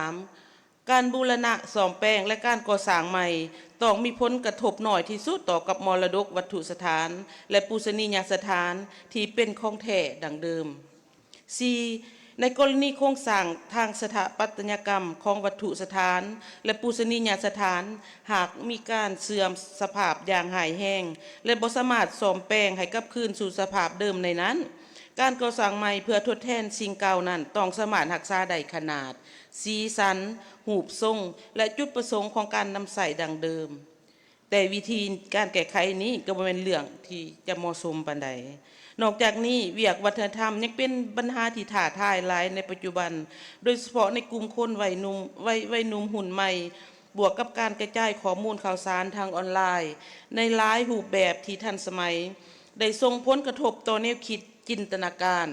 3. การบูรณะซ่อมแปลงและการก่อสร้างใหม่ต้องมีผลกระทบน้อยที่สุดต่อกับมรดกวัตถุสถานและปูชนียสถานที่เป็นของแท้ดังเดิม 4. ในกรณีโครงสร้างทางสถาปัตยกรรมของวัตถุสถานและปูชนียสถานหากมีการเสื่อมสภาพอย่างหายแห้งและบ่สามารถซ่อมแปลงให้กลับคืนสู่สภาพเดิมในนั้นการก่อสร้างใหม่เพื่อทดแทนสิ่งเก่านั้นต้องสามารถรักษาได้ขนาดสีสันรูปทรงและจุดประสงค์ของการนำใส่ดังเดิมแต่วิธีการแก้ไขนี้ก็บ่เป็นเรื่องที่จะเหมาะสมปานใดนอกจากนี้เวียกวัฒนธรรมยังเป็นปัญหาที่ท้าทายหลายในปัจจุบันโดยเฉพาะในกลุ่มคนวัยหนุ่มหุ่นใหม่บวกกับการกระจายข้อมูลข่าวสารทางออนไลน์ในหลายรูปแบบที่ทันสมัยได้ส่งผลกระทบต่อแนวคิดจินตนาการ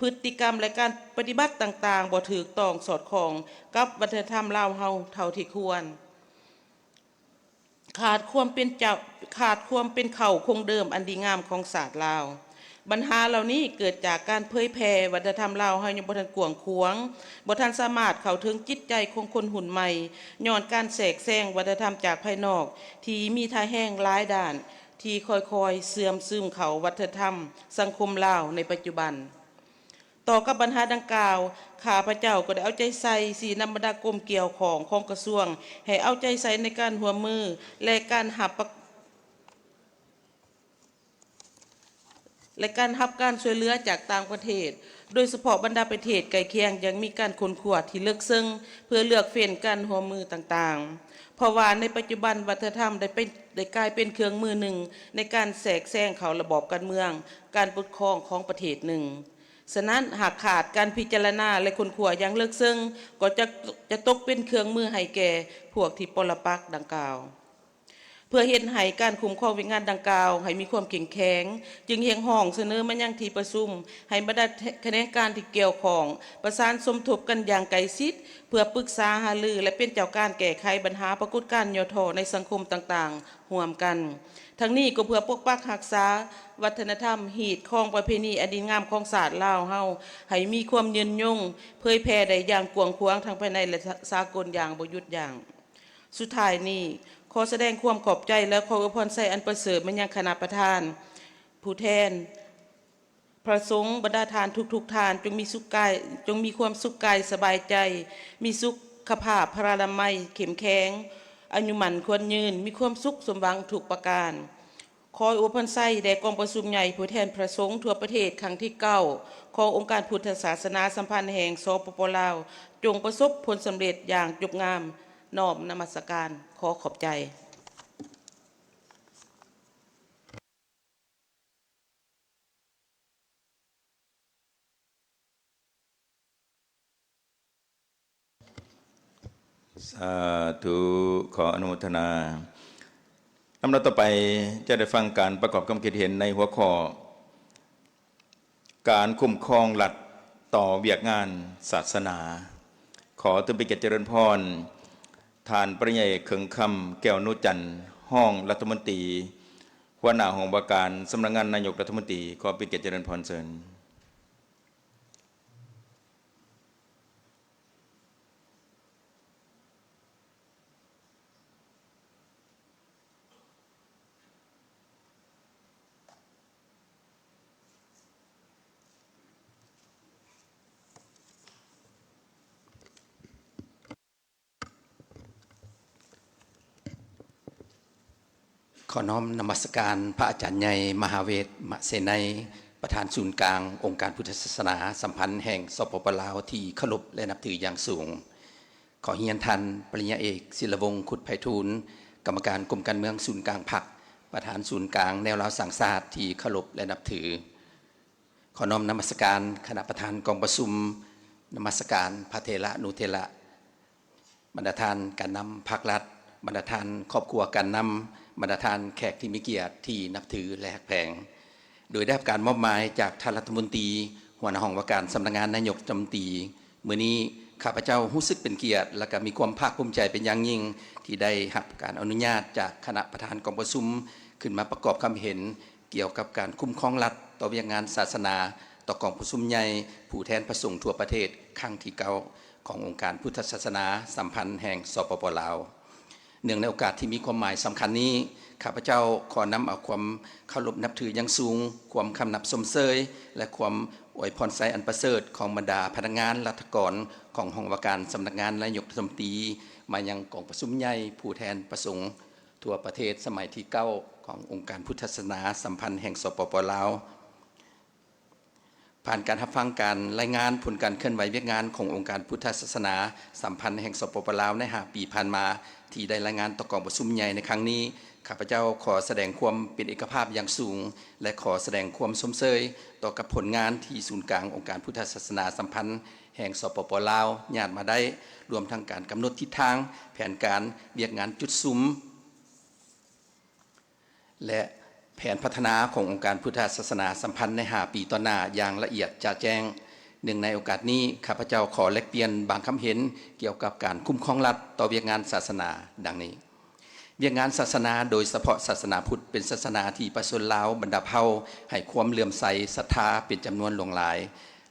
พฤติกรรมและการปฏิบัติต่างๆบ่ถูกต้องสอดคล้องกับวัฒนธรรมลาวเฮาเท่าที่ควรขาดความเป็นเข่าคงเดิมอันดีงามของศาสตร์ลาวปัญหาเหล่านี้เกิดจากการเผยแพร่วัฒนธรรมลาวเฮายังบ่ทันกว้างขวางบ่ทันสามารถเข้าถึงจิตใจของคนหุ่นใหม่ย้อนการแทรกแซงวัฒนธรรมจากภายนอกที่มีท่าแห้งหลายด้านที่ค่อยๆเสื่อมซึมเข้าวัฒนธรรมสังคมลาวในปัจจุบันต่อกับปัญหาดังกล่าวข้าพเจ้าก็ได้เอาใจใส่สีนำบรรดากรมเกี่ยวของกระทรวงให้เอาใจใส่ในการร่วมมือและการรับการช่วยเหลือจากต่างประเทศโดยเฉพาะบรรดาประเทศใกล้เคียงยังมีการค้นคว้าที่ลึกซึ้งเพื่อเลือกเฟ้นการร่วมมือต่างๆเพราะว่าในปัจจุบันวัฒนธรรมได้กลายเป็นเครื่องมือหนึ่งในการแทรกแซงเข้าระบอบการเมืองการปกครองของประเทศหนึ่งฉะนั้นหากขาดการพิจารณาและค้นคว้าอย่างลึกซึ้งก็จะตกเป็นเครื่องมือให้แก่พวกที่ปรปักษ์ดังกล่าวเพื่อเฮ็ดให้การคุ้มครองวิญญาณดังกล่าวให้มีความเข้มแข็งจึงเรียกร้องเสนอมายังที่ประชุมให้บรรดาคณะการที่เกี่ยวข้องประสานสมทบกันอย่างใกล้ชิดเพื่อปรึกษาหารือและเป็นเจ้าการแก้ไขปัญหาปรากฏการณ์ย่อท้อในสังคมต่างๆร่วมกันทั้งนี้ก็เพื่อปกปักรักษาวัฒนธรรมหีดของประเพณีอันดีงามของศาสตร์ลาวเฮาให้มีความยืนยงเผยแพร่ได้อย่างกว้างขวางทั้งภายในและสากลอย่างบ่หยุดยั้งสุดท้ายนี้ขอแสดงความขอบใจและขออวยพรใส่อันประเสริฐมายังคณะประธานผู้แทนพระสงฆ์บรรดาทานทุกท่านจงมีความสุขกายสบายใจมีสุขภาพพรานามัยเข้มแข็งอายุมั่นควรยืนมีความสุขสมหวังทุกประการขออวยพรใส่แด่กองประชุมใหญ่ผู้แทนพระสงฆ์ทั่วประเทศครั้งที่9ขององค์การพุทธศาสนาสัมพันธ์แห่งสปป.ลาวจงประสบผลสำเร็จอย่างยกงามน้อมนมัสการขอขอบใจ สาธุขออนุโมทนา ลำดับต่อไปจะได้ฟังการประกอบความคิดเห็นในหัวข้อการคุ้มครองรัฐต่อเวียกงานศาสนา ขอตุบิเกยรติเจริญพรทานปริญญาเอกเขิงคำแก้วนุจันทร์ห้องรัฐมนตรีหัวหน้าห้องว่าการสำนักงานนายกรัฐมนตรีขอปิเกยรติเจริญพรเชิญขอน้อมนมัสการพระอาจารย์ใหญ่มหาเวทมเสนัยประธานศูนย์กลางองค์การพุทธศาสนาสัมพันธ์แห่งสปปลาวที่เคารพและนับถืออย่างสูงขอเฮียนทันปริญญาเอกศิลวงศ์ขุดไพฑูรย์กรรมการกรมการเมืองศูนย์กลางพรรคประธานศูนย์กลางแนวราวสังศาสตร์ที่เคารพและนับถือขอน้อมนมัสการคณะประธานกองประชุมนมัสการพระเถระนุเถระบรรดาท่านการนำภาครัฐบรรดาท่านครอบครัวการนำบรรดาท่านแขกที่มีเกียรติที่นับถือและแผงโดยได้รับการมอบหมายจากท่านรัฐมนตรีหัวหน้าห้องว่าการสำนักงานนายกรัฐมนตรีมื้อนี้ข้าพเจ้ารู้สึกเป็นเกียรติและก็มีความภาคภูมิใจเป็นอย่างยิ่งที่ได้รับการอนุญาตจากคณะประธานกองประชุมขึ้นมาประกอบความเห็นเกี่ยวกับการคุ้มครองรัฐต่อเวียกงานศาสนาต่อกองประชุมใหญ่ผู้แทนพระสงฆ์ทั่วประเทศครั้งที่9ขององค์การพุทธศาสนาสัมพันธ์แห่งสปปลาวเนื่องในโอกาสที่มีความหมายสำคัญนี้ข้าพเจ้าขอนำเอาความเคารพนับถืออย่างสูงความคำนับสมเสยและความอวยพรไสอันประเสริฐของบรรดาพนักงานรัฐกรของห้องว่าการสำนักงานนายกรัฐมนตรีมายังกองประชุมใหญ่ผู้แทนประสงค์ทั่วประเทศสมัยที่9ขององค์การพุทธศาสนาสัมพันธ์แห่งสปปลาวผ่านการรับฟังการรายงานผลการเคลื่อนไหวเวียกงานขององค์การพุทธศาสนาสัมพันธ์แห่งสปปลาวใน5 ปีผ่านมาที่ได้รายงานต่อกองประชุมใหญ่ในครั้งนี้ข้าพเจ้าขอแสดงความเป็นเอกภาพอย่างสูงและขอแสดงความสมเสยต่อกับผลงานที่ศูนย์กลางองค์การพุทธศาสนาสัมพันธ์แห่งสปปลาวญาติมาได้รวมทั้งการกำหนดทิศทางแผนการเวียกงานจุดซุ้มและแผนพัฒนาขององค์การพุทธศาสนาสัมพันธ์ใน5 ปีต่อหน้าอย่างละเอียดจะแจ้งหนึ่งในโอกาสนี้ข้าพเจ้าขอแลกเปลี่ยนบางคำเห็นเกี่ยวกับการคุ้มครองรัฐต่อเวียกงานศาสนาดังนี้เวียกงานศาสนาโดยเฉพาะศาสนาพุทธเป็นศาสนาที่ประชาชนลาวบรรดาเผ่าให้ความเลื่อมใสศรัทธาเป็นจำนวนหลวงหลาย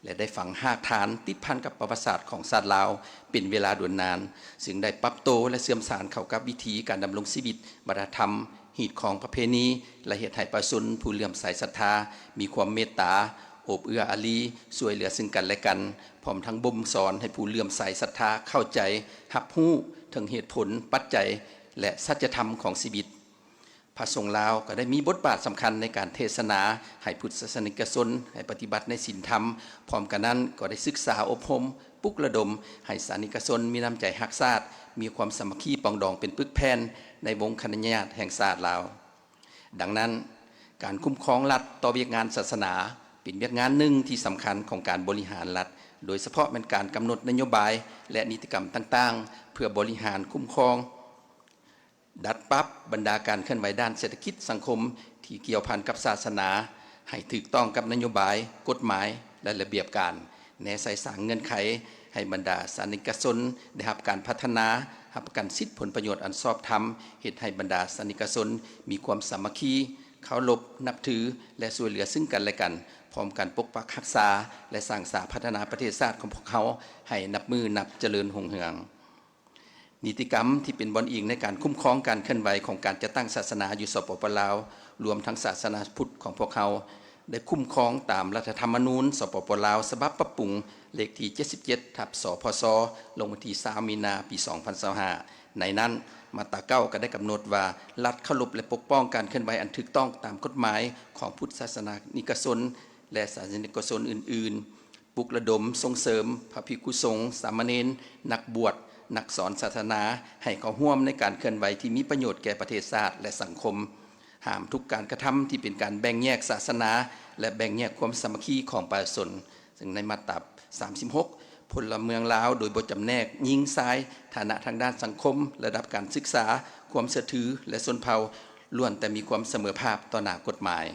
และได้ฝังรากฐานติดพันกับประวัติศาสตร์ของชาติลาวเป็นเวลาด่วนนานซึ่งได้ปรับโตและเสื่อมสานเข้ากับวิถีการดำรงชีวิตวัฒนธรรมหีดของประเพณีและเหตุให้ประชาชนผู้เลื่อมใสศรัทธามีความเมตตาโอบเอื้ออารีช่วยเหลือซึ่งกันและกันพร้อมทั้งบ่มสอนให้ผู้เลื่อมใสศรัทธาเข้าใจรับรู้ถึงเหตุผลปัจจัยและสัจธรรมของชีวิตพระสงฆ์ลาวก็ได้มีบทบาทสำคัญในการเทศนาให้พุทธศาสนิกชนให้ปฏิบัติในศีลธรรมพร้อมกันนั้นก็ได้ศึกษาอบรมปลุกระดมให้สานิกชนมีน้ำใจรักชาติมีความสามัคคีปองดองเป็นปึกแผ่นในวงคณะญาติแห่งชาติลาวดังนั้นการคุ้มครองรัฐต่อเวียกงานศาสนาเป็นเวียกงานหนึ่งที่สำคัญของการบริหารรัฐโดยเฉพาะเป็นการกำหนดนโยบายและนิติกรรมต่างๆเพื่อบริหารคุ้มครองดัดปรับบรรดาการเคลื่อนไหวด้านเศรษฐกิจสังคมที่เกี่ยวพันกับศาสนาให้ถูกต้องกับนโยบายกฎหมายและระเบียบการแนวใส่สางเงื่อนไขให้บรรดาสานิกชนได้รับการพัฒนารับประกันสิทธิผลประโยชน์อันชอบธรรมเหตุให้บรรดาสานิกชนมีความสามัคคีเคารพนับถือและช่วยเหลือซึ่งกันและกันพร้อมกันปกปักรักษาและสร้างสรรค์พัฒนาประเทศชาติของพวกเขาให้นับมือนับเจริญรุ่งเรืองนิติกรรมที่เป็นบอนอิงในการคุ้มครองการเคลื่อนไหวของการจัดตั้งศาสนาอยู่สปปลาวรวมทั้งศาสนาพุทธของพวกเขาได้คุ้มครองตามรัฐธรรมนูญสปปลาวฉบับปรับปรุงเลขที่77/สพศลงวันที่3 มีนาคม ปี 2025ในนั้นมาตรา9ก็ได้กำหนดว่ารัฐเคารพและปกป้องการเคลื่อนไหวอันถูกต้องตามกฎหมายของพุทธศาสนิกชนและศาสนิกชนอื่นๆปลุกระดมส่งเสริมพระภิกขุสงฆ์สามเณรนักบวชนักสอนศาสนาให้เข้าร่วมในการเคลื่อนไหวที่มีประโยชน์แก่ประเทศชาติและสังคมห้ามทุกการกระทำที่เป็นการแบ่งแยกศาสนาและแบ่งแยกความสามัคคีของประชาชนซึ่งในมาตรา36พลเมืองลาวโดยบ่จำแนกหญิงชายฐานะทางด้านสังคมระดับการศึกษาความเชื่อถือและชนเผ่า ล้วนแต่มีความเสมอภาคต่อหน้ากฎหมาย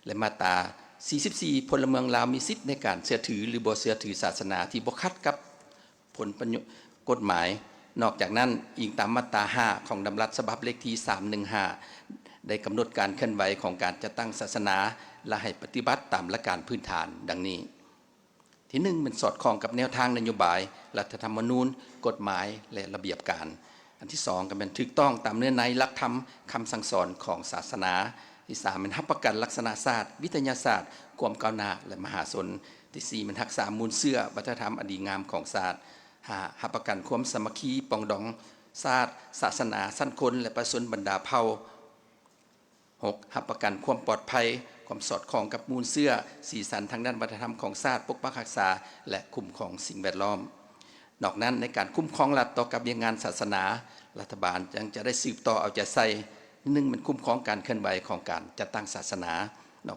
และมาตรา 44 พลเมืองลาวมีสิทธิ์ในการเชื่อถือหรือบ่เชื่อถือศาสนาที่บ่ขัดกับผลประโยชน์กฎหมายนอกจากนั้นอิงตามมาตรา 5 ของดำรัสฉบับเลขที่ 315 ได้กำหนดการเคลื่อนไหวของการจัดตั้งศาสนาและให้ปฏิบัติตามหลักการพื้นฐานดังนี้ที่1มันสอดคล้องกับแนวทางนโยบายรัฐธรรมนูญกฎหมายและระเบียบการอันที่2ก็เป็นถูกต้องตามเนื้อในหลักธรรมคำสั่งสอนของศาสนาที่3มันรับประกันลักษณะศาสตร์วิทยาศาสตร์ความก้าวหน้าและมหาชนที่4มันรักษามูลเชื่อวัฒนธรรมอดีงามของศาสตร์5รับประกันความสามัคคีปองดองศาสตร์ศาสนาสั้นคนและประชาชนบรรดาเผ่า6รับประกันความปลอดภัยความสอดคล้องกับมูลเชื่อสีสันทางด้านวัฒนธรรมของชาติปกปักรักษาและคุ้มครองสิ่งแวดล้อมนอกนั้นในการคุ้มครองรัฐต่อกับงานศาสนารัฐบาลยังจะได้สืบต่อเอาใจใส่1มันคุ้มครองการเคลื่อนไหวของการจัดตั้งศาสนา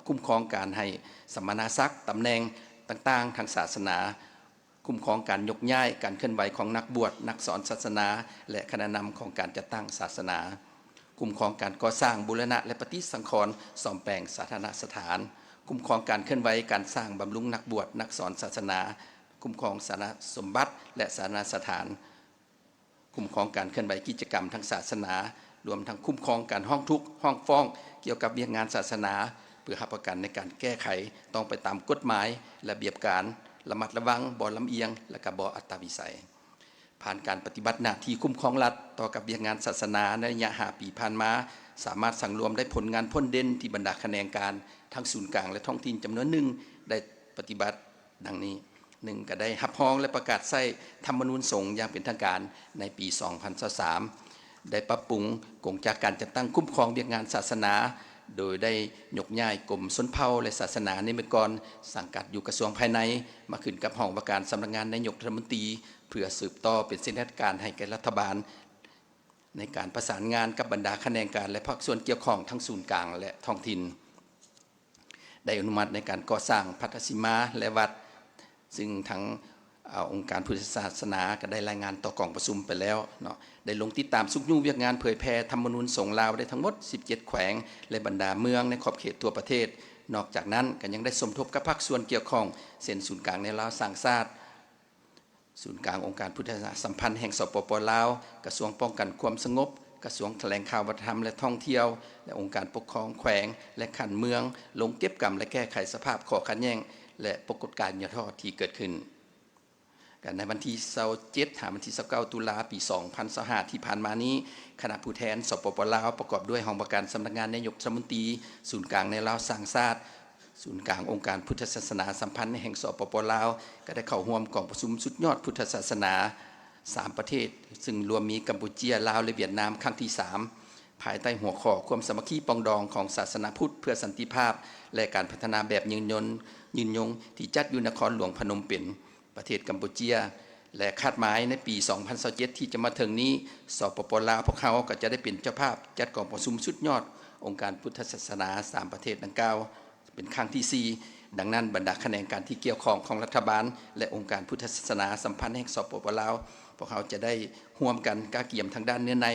คุ้มครองการให้สมณศักดิ์ตำแหน่งต่างๆทางศาสนาคุ้มครองการยกย้ายการเคลื่อนไหวของนักบวชนักสอนศาสนาและคณะนำของการจัดตั้งศาสนาคุ้มครองการก่อสร้างบูรณะและปฏิสังขรณ์ซ่อมแปลงสาธารณสถานคุ้มครองการเคลื่อนไหวการสร้างบำรุงนักบวชนักสอนศาสนาคุ้มครองสาธารณสมบัติและสาธารณสถานคุ้มครองการเคลื่อนไหวกิจกรรมทางศาสนารวมทั้งคุ้มครองการห้องทุกข์ห้องฟ้องเกี่ยวกับงานศาสนาเพื่อรับประกันในการแก้ไขต้องไปตามกฎหมายระเบียบการระมัดระวังบ่ลำเอียงและก็บ่อัตวิสัยผ่านการปฏิบัติหน้าที่คุ้มครองรัฐต่อกับงานศาสนาในระยะ5 ปีผ่านมาสามารถสั่งรวมได้ผลงานพ้นเด่นที่บรรดาคะแนนการทั้งศูนย์กลางและท้องถิ่นจำนวนหนึ่งได้ปฏิบัติดังนี้1ก็ได้รับรองและประกาศใช้ธรรมนูญสงฆ์อย่างเป็นทางการในปี 2023ได้ปรับปรุงกงจากการจัดตั้งคุ้มครองงานศาสนาโดยได้ยกย้ายกรมชนเผ่าและศาสนาในเมื่อก่อนสังกัดอยู่กระทรวงภายในมาขึ้นกับห้องว่าการสำนักงานนายกรัฐมนตรีเพื่อสืบต่อเป็นเส้นทางการให้แก่รัฐบาลในการประสานงานกับบรรดาคะแนนการและภาคส่วนเกี่ยวข้องทั้งศูนย์กลางและท้องถิ่นได้อนุมัติในการก่อสร้างพัทธสีมาและวัดซึ่งทั้งองค์การพุทธศาสนาก็ได้รายงานต่อกองประชุมไปแล้วเนาะได้ลงติดตามสุขยุ่งเวียกงานเผยแพร่ธรรมนูญสงฆ์ลาวได้ทั้งหมด17แขวงและบรรดาเมืองในขอบเขตทั่วประเทศนอกจากนั้นก็ยังได้สมทบกับภาคส่วนเกี่ยวข้องเส้นศูนย์กลางในลาวสร้างชาติศูนย์กลางองค์การพุทธศาสนาสัมพันธ์แห่งสปป.ลาวกระทรวงป้องกันความสงบกระทรวงแถลงข่าววัฒนธรรมและท่องเที่ยวและองค์การปกครองแขวงและขันเมืองลงเก็บกรรมและแก้ไขสภาพข้อขัดแย้งและปรากฏการณ์ยอดที่เกิดขึ้นกันในวันที่27ถึงวันที่29ตุลาปี2025ที่ผ่านมานี้คณะผู้แทนสปป.ลาวประกอบด้วยห้องประการสำนักงานนายกรัฐมนตรีศูนย์กลางในลาวสร้างชาติศูนย์กลางองค์การพุทธศาสนาสัมพันธ์แห่งสปป.ลาวก็ได้เข้าร่วมกองประชุมสุดยอดพุทธศาสนา3ประเทศซึ่งรวมมีกัมพูเชียลาวและเวียดนามครั้งที่3ภายใต้หัวข้อความสามัคคีปองดองของศาสนาพุทธเพื่อสันติภาพและการพัฒนาแบบยืนยงที่จัดอยู่นครหลวงพนมเปญประเทศกัมพูเชียและคาดหมายในปี 2027 ที่จะมาถึงนี้สปป.ลาวพวกเขาก็จะได้เป็นเจ้าภาพจัดกองประชุมสุดยอดองค์การพุทธศาสนา3ประเทศดังกล่าวเป็นครั้งที่4ดังนั้นบรรดาคะแนนการที่เกี่ยวข้องของรัฐบาลและองค์การพุทธศาสนาสัมพันธ์แห่งสปป.ลาวพวกเขาจะได้ร่วมกันกาเกี่ยมทางด้านเนื้อใน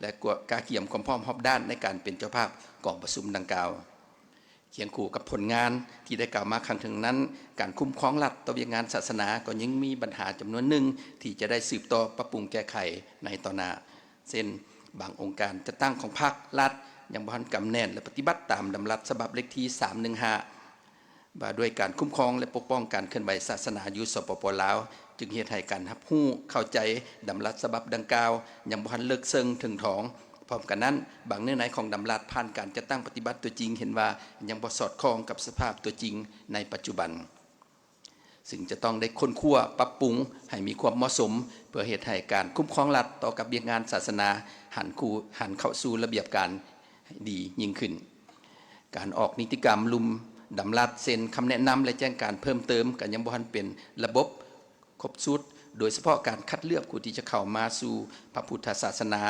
และกาเกี่ยมความพร้อมรอบด้านในการเป็นเจ้าภาพกองประชุมดังกล่าวเคียงคู่กับผลงานที่ได้กล่าวมาครั้งถึงนั้นการคุ้มครองรัฐต่องานศาสนาก็ยังมีปัญหาจำนวนหนึ่งที่จะได้สืบต่อปรับปรุงแก้ไขในต่อหน้าเช่นบางองค์การจะตั้งของพรรครัฐยังบ่ทันกำแน่นและปฏิบัติตามดำรัสฉบับเลขที่315ว่าด้วยการคุ้มครองและปกป้องการเคลื่อนไหวศาสนาอยู่สปป.ลาวจึงเฮ็ดให้การรับรู้เข้าใจดำรัสฉบับดังกล่าวยังบ่ทันเลิกเซิงถึงท้องพร้อมกันนั้นบางเนื้อในของดำรัสผ่านการจัดตั้งปฏิบัติตัวจริงเห็นว่ายังบ่สอดคล้องกับสภาพตัวจริงในปัจจุบันซึ่งจะต้องได้ค้นคว้าปรับปรุงให้มีความเหมาะสมเพื่อเฮ็ดให้การคุ้มครองรัฐต่อกับงานศาสนาหันเข้าสู่ระเบียบการให้ดียิ่งขึ้นการออกนิติกรรมลุมดำรัสเซ็นคำแนะนำและแจ้งการเพิ่มเติมก็ยังบ่ทันเป็นระบบครบชุดโดยเฉพาะการคัดเลือกผู้ที่จะเข้ามาสู่พระพุทธศาสนา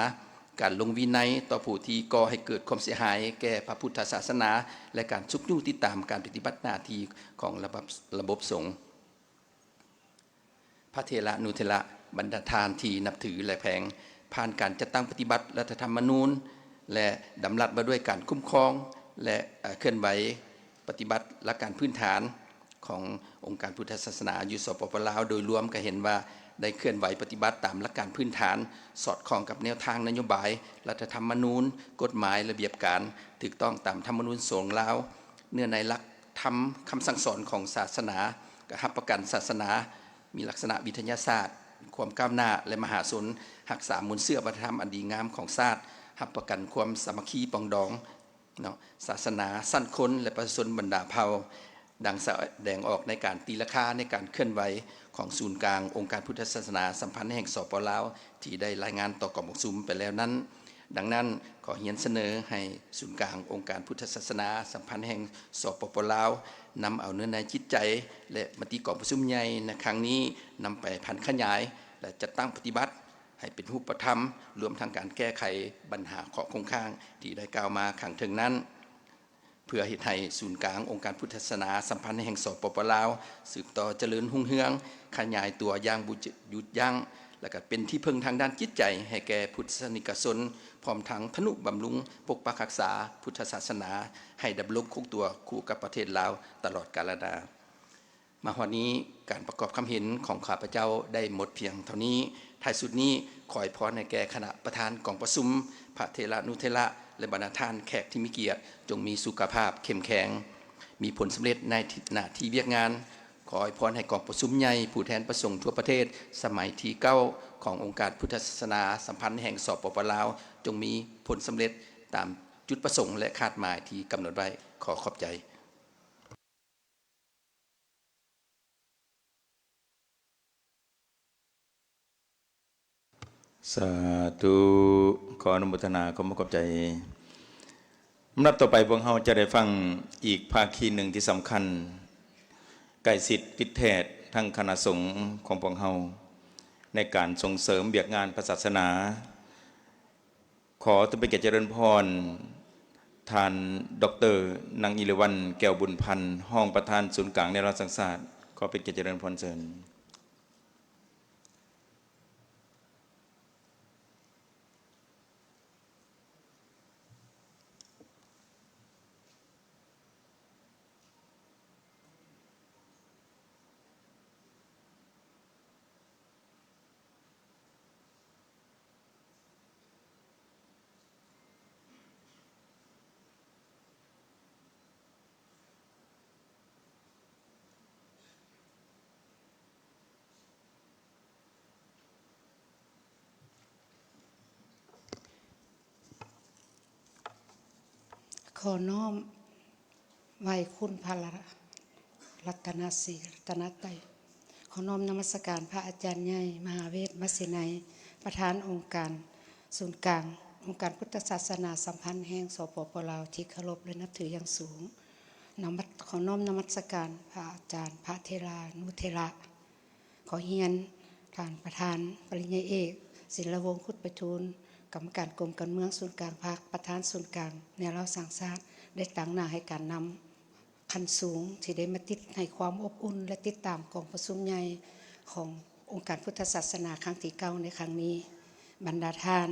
การลงวินัยต่อผู้ที่ก่อให้เกิดความเสียหายแก่พระพุทธศาสนาและการชุกยุ่งติดตามการปฏิบัติหน้าที่ของระบบสงฆ์พระเถระนุเถระบรรดาทานที่นับถือและแผงผ่านการจัดตั้งปฏิบัติรัฐธรรมนูญ และดำรัสมาด้วยการคุ้มครองและเคลื่อนไหวปฏิบัติหลักการพื้นฐานขององค์การพุทธศาสนาอยู่สปป.ลาวโดยรวมก็เห็นว่าได้เคลื่อนไหวปฏิบัติตามหลักการพื้นฐานสอดคล้องกับแนวทางนโยบายรัฐธรรมนูญกฎหมายระเบียบการถูกต้องตามธรรมนูญสงฆ์ลาวเนื่องในหลักธรรมคำสั่งสอนของศาสนากับรับประกันศาสนามีลักษณะวิทยาศาสตร์ความก้าวหน้าและมหาศลรักษามวลเสื้อวัฒนธรรมอันดีงามของชาติรับประกันความสามัคคีปองดองเนาะศาสนาสั้นคนและประชาชนบรรดาเผ่าดังแสดงออกในการตีราคาในการเคลื่อนไหวของศูนย์กลางองค์การพุทธศาสนาสัมพันธ์แห่งสปป.ลาวที่ได้รายงานต่อกองประชุมไปแล้วนั้นดังนั้นขอเรียนเสนอให้ศูนย์กลางองค์การพุทธศาสนาสัมพันธ์แห่งสปป.ลาวนำเอาเนื้อในจิตใจและมติกองประชุมใหญ่ในครั้งนี้นำไปพันขยายและจัดตั้งปฏิบัติให้เป็นรูปธรรมรวมทั้งการแก้ไขปัญหาข้อคงค้างที่ได้กล่าวมาข้างถึงนั้นเพื่อให้ไทยศูนย์กลางองค์การพุทธศาสนาสัมพันธ์แห่งสปป.ลาวสืบต่อเจริญรุ่งเรืองขยายตัวอย่างหยุดยั้งและก็เป็นที่พึ่งทางด้านจิตใจให้แก่พุทธศาสนิกชนพร้อมทั้งทนุบำรุงปกปักรักษาพุทธศาสนาให้ดำรงคงตัวคู่กับประเทศลาวตลอดกาลนานมาวันนี้การประกอบคำเห็นของข้าพเจ้าได้หมดเพียงเท่านี้ท้ายสุดนี้ขอให้พรให้แก่คณะประธานกองประชุมพระเถระนุเถระและบรรดาท่านแขกที่มีเกียรติจงมีสุขภาพเข้มแข็งมีผลสำเร็จในหน้าที่เวียกงานขอให้พรให้กองประชุมใหญ่ผู้แทนประสงค์ทั่วประเทศสมัยที่9ขององค์การพุทธศาสนาสัมพันธ์แห่งสปป.ลาวจงมีผลสำเร็จตามจุดประสงค์และคาดหมายที่กำหนดไว้ขอขอบใจสาธุขออนุโมทนาขอขอบใจลำดับต่อไปพวกเราจะได้ฟังอีกภาคีหนึ่งที่สำคัญใกล้ชิดพิเทศทั้งคณะสงฆ์ของพวกเราในการส่งเสริมเบียกงานศาสนาขอตุเป็นเกียรติเจริญพรท่านดร.นางอิเลวันแก้วบุญพันธ์ห้องประธานศูนย์กลางในรัฐสังสารขอเป็นเกียรติเจริญพรเชิญขอน้อมไหว้คุณพระรัตนศรีรัตนตรัยขอน้อมนมัสการพระอาจารย์ใหญ่มหาเวทมศินัยประธานองค์การศูนย์กลางองค์การพุทธศาสนาสัมพันธ์แห่งสปป.ลาวที่เคารพและนับถืออย่างสูงขอน้อมนมัสการพระอาจารย์พระเทรานุเทระขอเฮียนท่านประธานปริญญาเอกศิลวงศ์คุดประทูลกรรมการกรมการเมืองศูนย์กลางภาคประธานศูนย์กลางแนวเราสังสารได้ตั้งหน้าให้การนำขั้นสูงที่ได้มาติดให้ความอบอุ่นและติดตามกองประชุมใหญ่ขององค์การพุทธศาสนาครั้งที่9ในครั้งนี้บรรดาทาน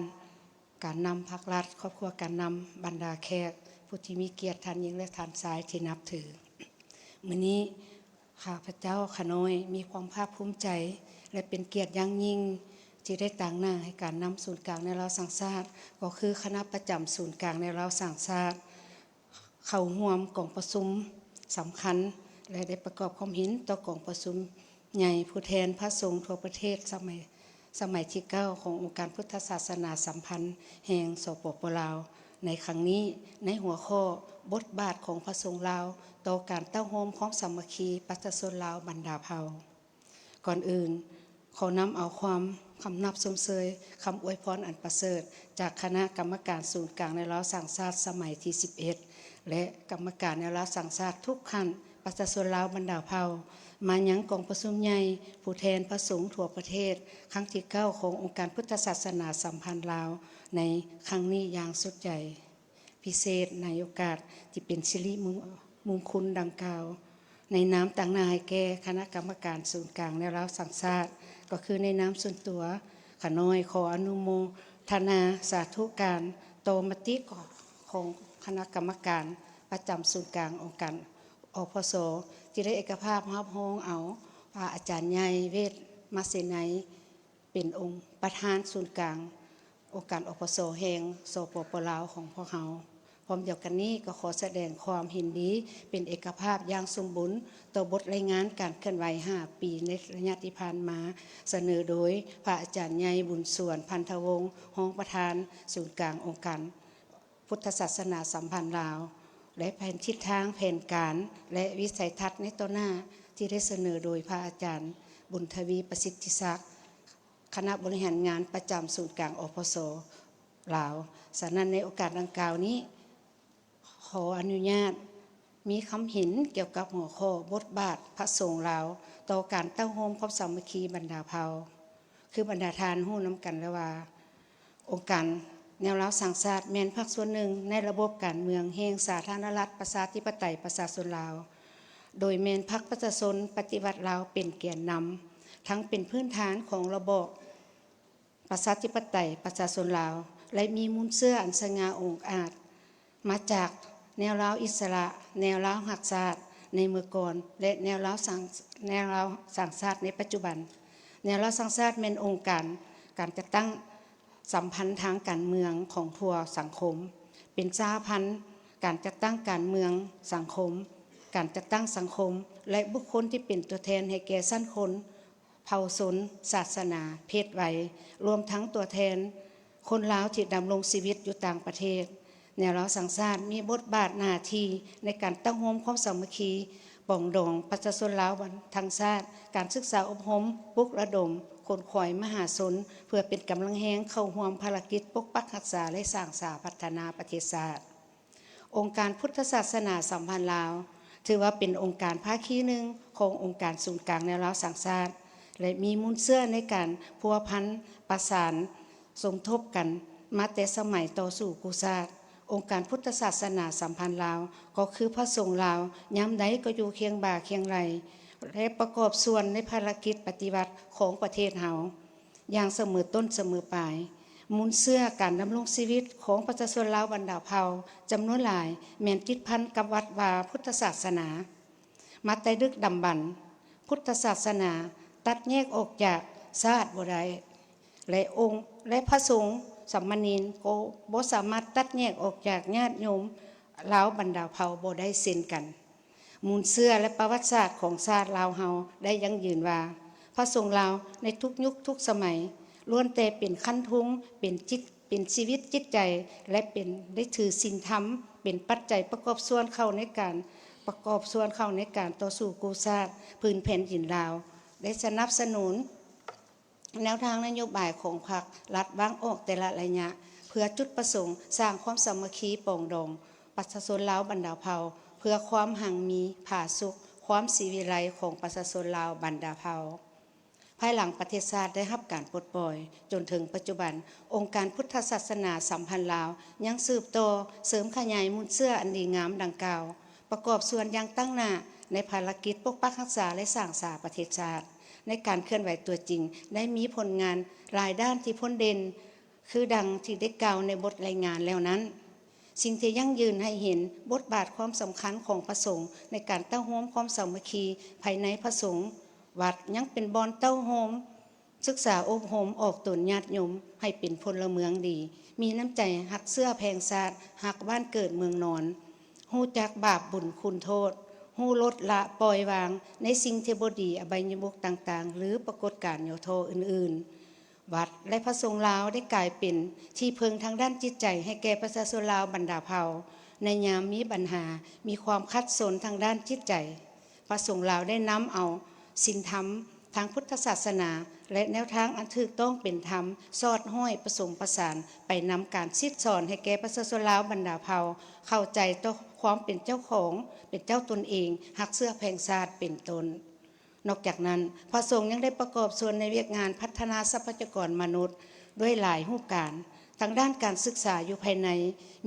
การนำภาครัฐครอบครัวการนำบรรดาแขกผู้ที่มีเกียรติท่านหญิงและท่านชายที่นับถือมื้อนี้ข้าพเจ้าขน้อยมีความภาคภูมิใจและเป็นเกียรติอย่างยิ่งที่ได้ตั้งหน้าให้การนำศูนย์กลางในเราสังสารก็คือคณะประจำศูนย์กลางในเราสังสารเข้าร่วมกองประชุมสำคัญและได้ประกอบความเห็นต่อกองประชุมใหญ่ผู้แทนพระสงฆ์ทั่วประเทศสมัยที่9ขององค์การพุทธศาสนาสัมพันธ์แห่งสปป.ลาวในครั้งนี้ในหัวข้อบทบาทของพระสงฆ์ลาวต่อการตั้งโฮมความสามัคคีประชาชนลาวบรรดาเผ่าก่อนอื่นขอนำเอาความคำนับสมเสยคำอวยพรอันประเสริฐจากคณะกรรมการศูนย์กลางในรัฐสังสารสมัยที่11และกรรมการในรัฐสังสารทุกขั้นประชาชนลาวบรรดาเผ่ามายังกองประชุมใหญ่ผู้แทนพระสงฆ์ทั่วประเทศครั้งที่9ขององค์การพุทธศาสนาสัมพันธ์ลาวในครั้งนี้อย่างสุดใหญ่พิเศษในโอกาสที่เป็นสิริมงคลดังกล่าวในน้ำต่างนายแก่คณะกรรมการศูนย์กลางในรัฐสังสารก็คือในน้ำส่วนตัวขน้อยขออนุโมทนาสาธุการ โตมติของคณะกรรมการประจำศูนย์กลางองค์การอพสที่ได้เอกภาพรับรองเอาพระอาจารย์ใหญ่เวทมาเสนัยเป็นองค์ประธานศูนย์กลางองค์การอพสแห่งสปป.ลาวของพวกเขาพร้อมเดียวกันนี้ก็ขอแสดงความเห็นดีเป็นเอกภาพอย่างสมบูรณ์ต่อบทรายงานการเคลื่อนไหว5 ปีในระยะที่ผ่านมาเสนอโดยพระอาจารย์ใหญ่บุญส่วนพันธวงศ์รองประธานศูนย์กลางองค์การพุทธศาสนาสัมพันธ์ลาวและแผนทิศทางแผนการและวิสัยทัศน์ในต่อหน้าที่ได้เสนอโดยพระอาจารย์บุญทวีประสิทธิศักดิ์คณะบริหารงานประจำศูนย์กลางอพสลาวฉะนั้นในโอกาสดังกล่าวนี้ขออนุญาตมีคำเห็นเกี่ยวกับหัวข้อบทบาทพระสงฆ์ลาวต่อการตั้งโฮมความสามัคคีบรรดาเผ่าคือบรรดาทานหู้น้ำกันแล้วว่าองค์การแนวร้าวสังสาสแมนภาคส่วนหนึ่งในระบบการเมืองแห่งสาธารณรัฐประชาธิปไตยประชาชนลาวโดยแมนพรรคประชาชนปฏิวัติลาวเป็นแกนนำทั้งเป็นพื้นฐานของระบบประชาธิปไตยประชาชนลาวและมีมูลเสื้ออันสง่าองค์อาจมาจากแนวร้าวอิสระแนวร้าวหักศาสตร์ในเมื่อก่อนและแนวร้าวสังสาสในปัจจุบันแนวร้าวสังสาสเป็นองค์การจัดตั้งสัมพันธ์ทางการเมืองของทั่วสังคมเป็นสหพันธ์การจัดตั้งการเมืองสังคมการจัดตั้งสังคมและบุคคลที่เป็นตัวแทนให้แก่สั้นคนเผ่าชนศาสนาเพศวัยรวมทั้งตัวแทนคนลาวที่ดำรงชีวิตอยู่ต่างประเทศแนวร้าวสังสาสมีบทบาทหน้าที่ในการตั้งโฮมความสามัคคีปองดองประชาชนลาวทั้งชาติการศึกษาอบรมปลุกระดมคนขอยมหาชนเพื่อเป็นกำลังแห่งเข้าร่วมภารกิจปกปักรักษาและสร้างสาพัฒนาประเทศชาติองค์การพุทธศาสนาสัมพันธ์ลาวถือว่าเป็นองค์การภาคีหนึ่งขององค์การศูนย์กลางแนวร้าวสังสาสและมีมูลเชื่อในการพัวพันประสานสมทบกันมาแต่สมัยต่อสู่กุศลองค์การพุทธศาสนาสัมพันธ์ลาวก็คือพระสงฆ์ลาวย้ำใดก็อยู่เคียงบ่าเคียงไหลและประกอบส่วนในภารกิจปฏิบัติของประเทศเฮาอย่างเสมอต้นเสมอปลายมูลเชื่อการดำรงชีวิตของประชาชนลาวบรรดาเผ่าจำนวนหลายแม่นติดพันกับวัดวาพุทธศาสนามาแต่ดึกดำบรรพ์พุทธศาสนาตัดแยกออกจากชาติบ่ได้และองค์และพระสงฆ์สัมมณีนก็บ่สามารถตัดแยกออกจากญาติโยมลาวบรรดาเผ่าบ่ได้เช่นกันมูลเชื่อและประวัติศาสตร์ของชาติลาวเฮาได้ยั่งยืนว่าพระสงฆ์ลาวในทุกยุคทุกสมัยล้วนแต่เป็นขั้นทุงเป็นชีวิตจิตใจและเป็นได้ถือศีลธรรมเป็นปัจจัยประกอบส่วนเข้าในการต่อสู้กู้ชาติพื้นแผ่นดินลาวได้สนับสนุนแนวทางนโยบายของพรรครัฐวางออกแต่ละระยะเพื่อจุดประสงค์สร้างความสามัคคีปรองดองประชาชนลาวบรรดาเผ่าเพื่อความหั่งมีผาสุขความศิวิไลของประชาชนลาวบรรดาเผ่าภายหลังประเทศชาติได้รับการปลดปล่อยจนถึงปัจจุบันองค์การพุทธศาสนาสัมพันธ์ลาวยังสืบต่อเสริมขยายมูลเชื่ออันดีงามดังกล่าวประกอบส่วนอย่างตั้งหน้าในภารกิจปกปักรักษาและสร้างสาประเทศชาติในการเคลื่อนไหวตัวจริงได้มีผลงานหลายด้านที่พ้นเด่นคือดังที่ได้กล่าวในบทรายงานแล้วนั้นสิ่งที่ยั่งยืนให้เห็นบทบาทความสำคัญของพระสงฆ์ในการตั้งโฮมความสามัคคีภายในพระสงฆ์วัดยังเป็นบอนเต้าโฮมศึกษาอบรมออกตนญาติโยมให้เป็นพลเมืองดีมีน้ำใจหักเสื้อแพงศาสตร์หักบ้านเกิดเมืองนอนฮู้จักบาปบุญคุณโทษฮู้ลดละปล่อยวางในสิ่งที่บ่ดีอบายมุขต่างๆหรือปรากฏการณ์โยโทอื่นๆวัดและพระสงฆ์ลาวได้กลายเป็นที่พึ่งทางด้านจิตใจให้แก่ประชาชนลาวบรรดาเผ่าในยามมีปัญหามีความขัดสนทางด้านจิตใจพระสงฆ์ลาวได้นำเอาศีลธรรมทางพุทธศาสนาและแนวทางอันถูกต้องเป็นธรรมสอดห้อยผสมผสานไปนำการซิดสอนให้แก่ประชาชนลาวบรรดาเผ่าเข้าใจต่อความเป็นเจ้าของเป็นเจ้าตนเองหักเสื้อแพงศาสตร์เป็นตนนอกจากนั้นพระสงฆ์ยังได้ประกอบส่วนในเวียกงานพัฒนาทรัพยากรมนุษย์ด้วยหลายรูปการทางด้านการศึกษาอยู่ภายใน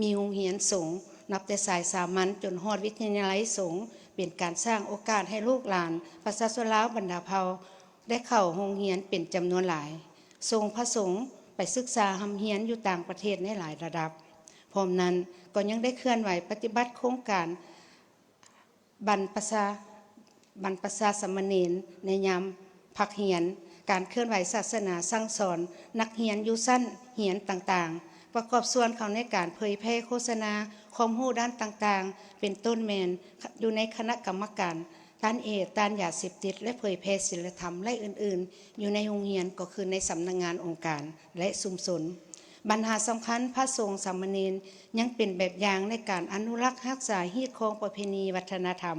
มีโรงเรียนสงฆ์นับแต่สายสามัญจนฮอดวิทยาลัยสงฆ์เป็นการสร้างโอกาสให้ลูกหลานประชาชนลาวบรรดาเผ่าได้เข้าโรงเรียนเป็นจำนวนหลายส่งพระสงฆ์ไปศึกษาหำเรียนอยู่ต่างประเทศในหลายระดับ พร้อมนั้นก็ยังได้เคลื่อนไหวปฏิบัติโครงการบรรพชาสามเณรในยามพักเหียนการเคลื่อนไหวศาสนาสั่งสอนนักเรียนอยู่ชั้นเรียนต่างๆประกอบส่วนเขาในการเผยแพร่โฆษณาความรู้ด้านต่างๆเป็นต้นแมนอยู่ในคณะกรรมการต้านเอดต้านยาเสพติดและเผยแพร่ศีลธรรมและอื่นๆอยู่ในโรงเรียนก็คือในสำนักงานองค์การและชุมชนปัญหาสำคัญพระสงฆ์สามเณรยังเป็นแบบอย่างในการอนุรักษ์รักษาฮีตของประเพณีวัฒนธรรม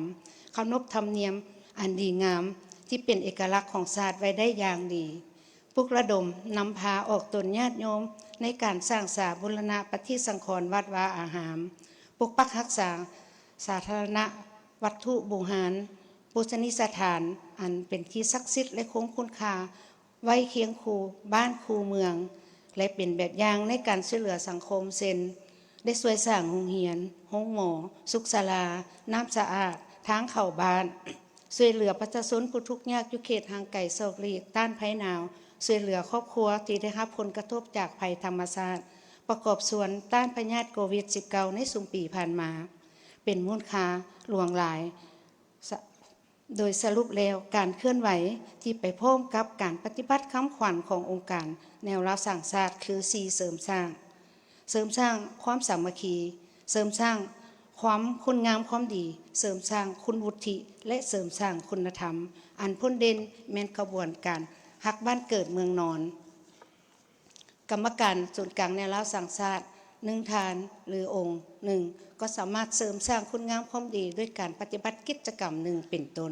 เคารพธรรมเนียมอันดีงามที่เป็นเอกลักษณ์ของศาสตร์ไว้ได้อย่างดีปลุกระดมนำพาออกตนญาติโยมในการสร้างสาบุรณะปฏิสังขรณ์วัดวาอาหารปกปักรักษาสาธารณวัตถุบูชาปุชนิสถานอันเป็นที่ศักดิ์สิทธิ์และคงคุณค่าไว้เคียงคู่บ้านคู่เมืองและเป็นแบบอย่างในการช่วยเหลือสังคมเช่นได้ช่วยสร้างโรงเรียนโรงหมอสุขศาลาน้ำสะอาดทางเข้าบ้านช่วยเหลือประชาชนผู้ทุกข์ยากอยู่เขตห่างไกลโศกหลีกต้านภัยหนาวช่วยเหลือครอบครัวที่ได้รับผลกระทบจากภัยธรรมชาติประกอบส่วนต้านพยาธิโควิด -19 ในสุมปีผ่านมาเป็นมูลค่าหลวงหลายโดยสรุปแล้วการเคลื่อนไหวที่ไปพร้อมกับการปฏิบัติคำขวัญขององค์การแนวรับสั่งศาสตร์คือ4เสริมสร้างความสามัคคีเสริมสร้างความคุณงามความดีเสริมสร้างคุณวุฒิและเสริมสร้างคุณธรรมอันพ้นเด่นแม้นกระบวนการฮักบ้านเกิดเมืองนอนกรรมการส่วนกลางแนวรับสั่งศาสตร์1ทานหรือองค์1ก็สามารถเสริมสร้างคุณงามความดีด้วยการปฏิบัติกิจกรรม1เป็นต้น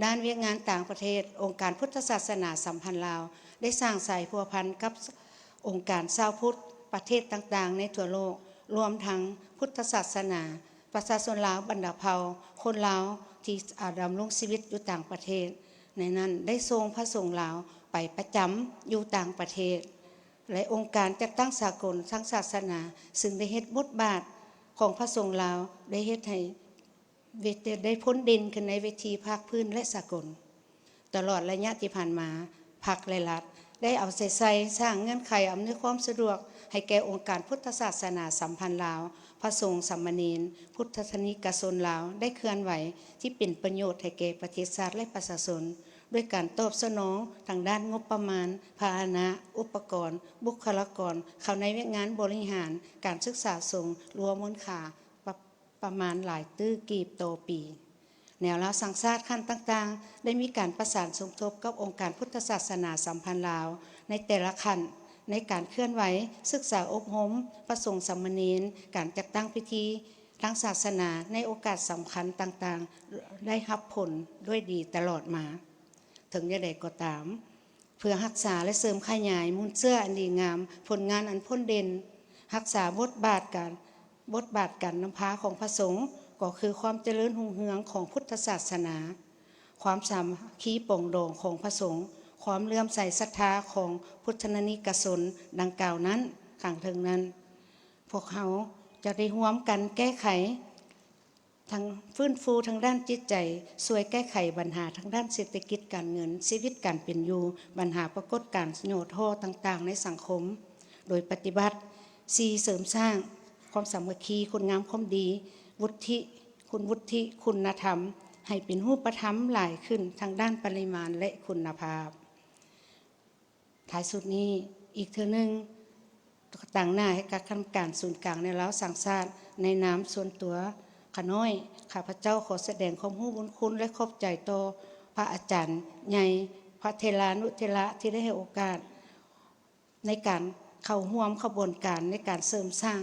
ด้านเวียกงานต่างประเทศองค์การพุทธศาสนาสัมพันธ์ลาวได้สร้างสายพัวพันกับองค์การชาวพุทธประเทศต่างๆในทั่วโลกรวมทั้งพุทธศาสนาประชาชนลาวบรรดาเผ่าคนลาวที่ดำรงชีวิตอยู่ต่างประเทศในนั้นได้ทรงพระสงฆ์ลาวไปประจำอยู่ต่างประเทศและองค์การจัดตั้งสากลทางศาสนาซึ่งได้เฮ็ดบทบาทของพระสงฆ์ลาวได้เฮ็ดให้ได้พ้นดินขึ้นในเวทีภาคพื้นและสากลตลอดระยะที่ผ่านมาพรรคและรัฐได้เอาใจใส่สร้างเงื่อนไขอำนวยความสะดวกให้แก่องค์การพุทธศาสนาสัมพันธ์ลาวพระสงฆ์สามเณรพุทธทนิกชนลาวได้เคลื่อนไหวที่เป็นประโยชน์ให้แก่ประเทศชาติและประชาชนด้วยการตอบสนองทางด้านงบประมาณพาหนะอุปกรณ์บุคลากรเข้าในเวียกงานบริหารการศึกษาสงฆ์รวมมูลค่าประมาณหลายตื้อกีบต่อปีแนวรับสั่งศาสตร์ขั้นต่างๆได้มีการประสานสมทบกับองค์การพุทธศาสนาสัมพันธ์ลาวในแต่ละขั้นในการเคลื่อนไหวศึกษาอบรมประสงค์สามเณรการจัดตั้งพิธีทางศาสนาในโอกาสสำคัญต่างๆได้รับผลด้วยดีตลอดมาถึงจะได้ก็ตามเพื่อรักษาและเสริมขยายมูลเชื่ออันดีงามผลงานอันพ้นเด่นรักษาบทบาทการนำพาของพระสงฆ์ก็คือความเจริญรุ่งเรืองของพุทธศาสนาความสามัคคีปรองดองของพระสงฆ์ความเลื่อมใสศรัทธาของพุทธนิกชนดังกล่าวนั้นข้างถึงนั้นพวกเขาจะได้ร่วมกันแก้ไขทั้งฟื้นฟูทางด้านจิตใจช่วยแก้ไขปัญหาทางด้านเศรษฐกิจการเงินชีวิตการเป็นอยู่ปัญหาปรากฏการณ์โยโทต่างๆในสังคมโดยปฏิบัติ4เสริมสร้างความสามัคคีคุณงามความดีวุฒิคุณธรรมให้เป็นรูปธรรมหลายขึ้นทางด้านปริมาณและคุณภาพท้ายสุดนี้อีกเทื่อนึงต่างหน้าให้กับคณะกรรมการศูนย์กลางในแล้วสั่งศาสตร์ในนามส่วนตัวข้าน้อยข้าพเจ้าขอแสดงความรู้บุญคุณและขอบใจต่อพระอาจารย์ใหญ่พระเทรานุเทระที่ได้ให้โอกาสในการเข้าร่วมขบวนการในการเสริมสร้าง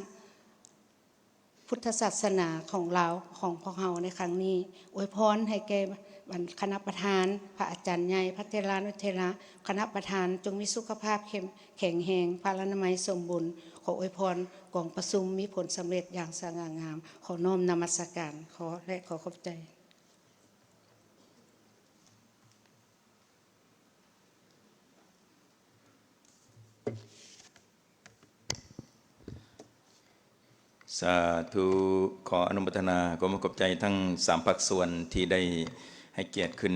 พุทธศาสนาของเราของพวกเราในครั้งนี้อวยพรให้แก่คณะประธานพระอาจารย์ใหญ่พระเทรานุเทระคณะประธานจงมีสุขภาพแข็งแรงพลานามัยสมบูรณ์ขออวยพรกองประชุมมีผลสำเร็จอย่างสง่างามขอน้อมนมัสการขอขอบใจ สาธุขออนุโมทนาขอขอบใจทั้ง3ภาคส่วนที่ได้ให้เกียรติขึ้น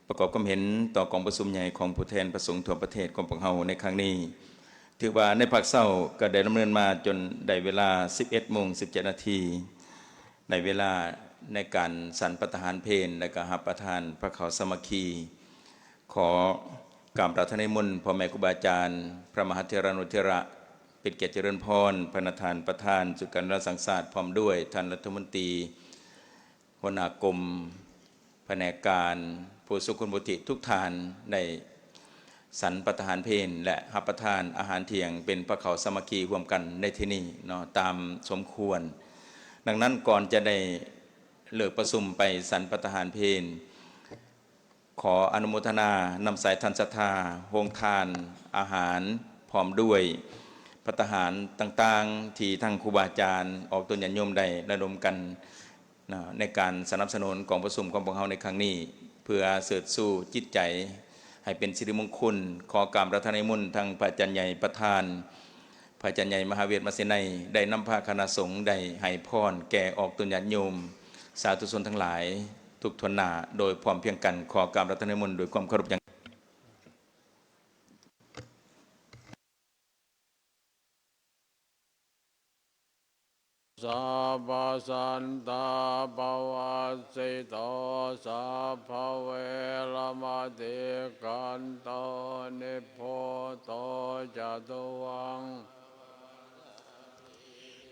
ประกอบความเห็นต่อกองประชุมใหญ่ของผู้แทนประสงค์ทั่วประเทศของพวกเราในครั้งนี้ ถือว่าในภาคเช้าก็ได้ดำเนินมาจนได้เวลา 11:17 นาทีในเวลาในการสันประทานเพลและก็รับประทานพระเขาสามัคคี ขอกราบพระทานนิมนต์พ่อแม่ครูบาอาจารย์พระมหาเถรานุเถระเป็นเกียรติเจริญพรพระประธานสุการรัฐสังสาสตร์พร้อมด้วยท่านรัฐมนตรีหัวหน้ากรมแผนกการผู้สุขุนบุติทุกท่านในสันประทานเพลและรับประทานอาหารเที่ยงเป็นพระเขาสามัคคีรวมกันในที่นี้เนาะตามสมควร ดังนั้นก่อนจะได้เลิกประชุมไปสันประทานเพลขออนุโมทนานำสายทันศรัทธาโฮงทานอาหารพร้อมด้วยภัตตาหารต่างๆที่ทั้งครูบาอาจารย์ออกตนญาติโยมได้ระดมกันในการสนับสนุนกองประชุมของพวกเราในครั้งนี้เพื่อเสริฐสู่จิตใจให้เป็นสิริมงคลขอกราบพระทานนิมนต์ทางพระอาจารย์ใหญ่ประธานพระอาจารย์ใหญ่มหาเวทมศินัยได้นำพาคณะสงฆ์ได้ให้พรแก่ออกตนญาติโยมสาธุชนทั้งหลายทุกทวนหน้าโดยพร้อมเพียงกันขอกราบพระทานนิมนต์โดยความเคารพอย่างสัพพสันตาปวัสสิโตสัพพเวรมติกันโตนิโพโตจตุวัง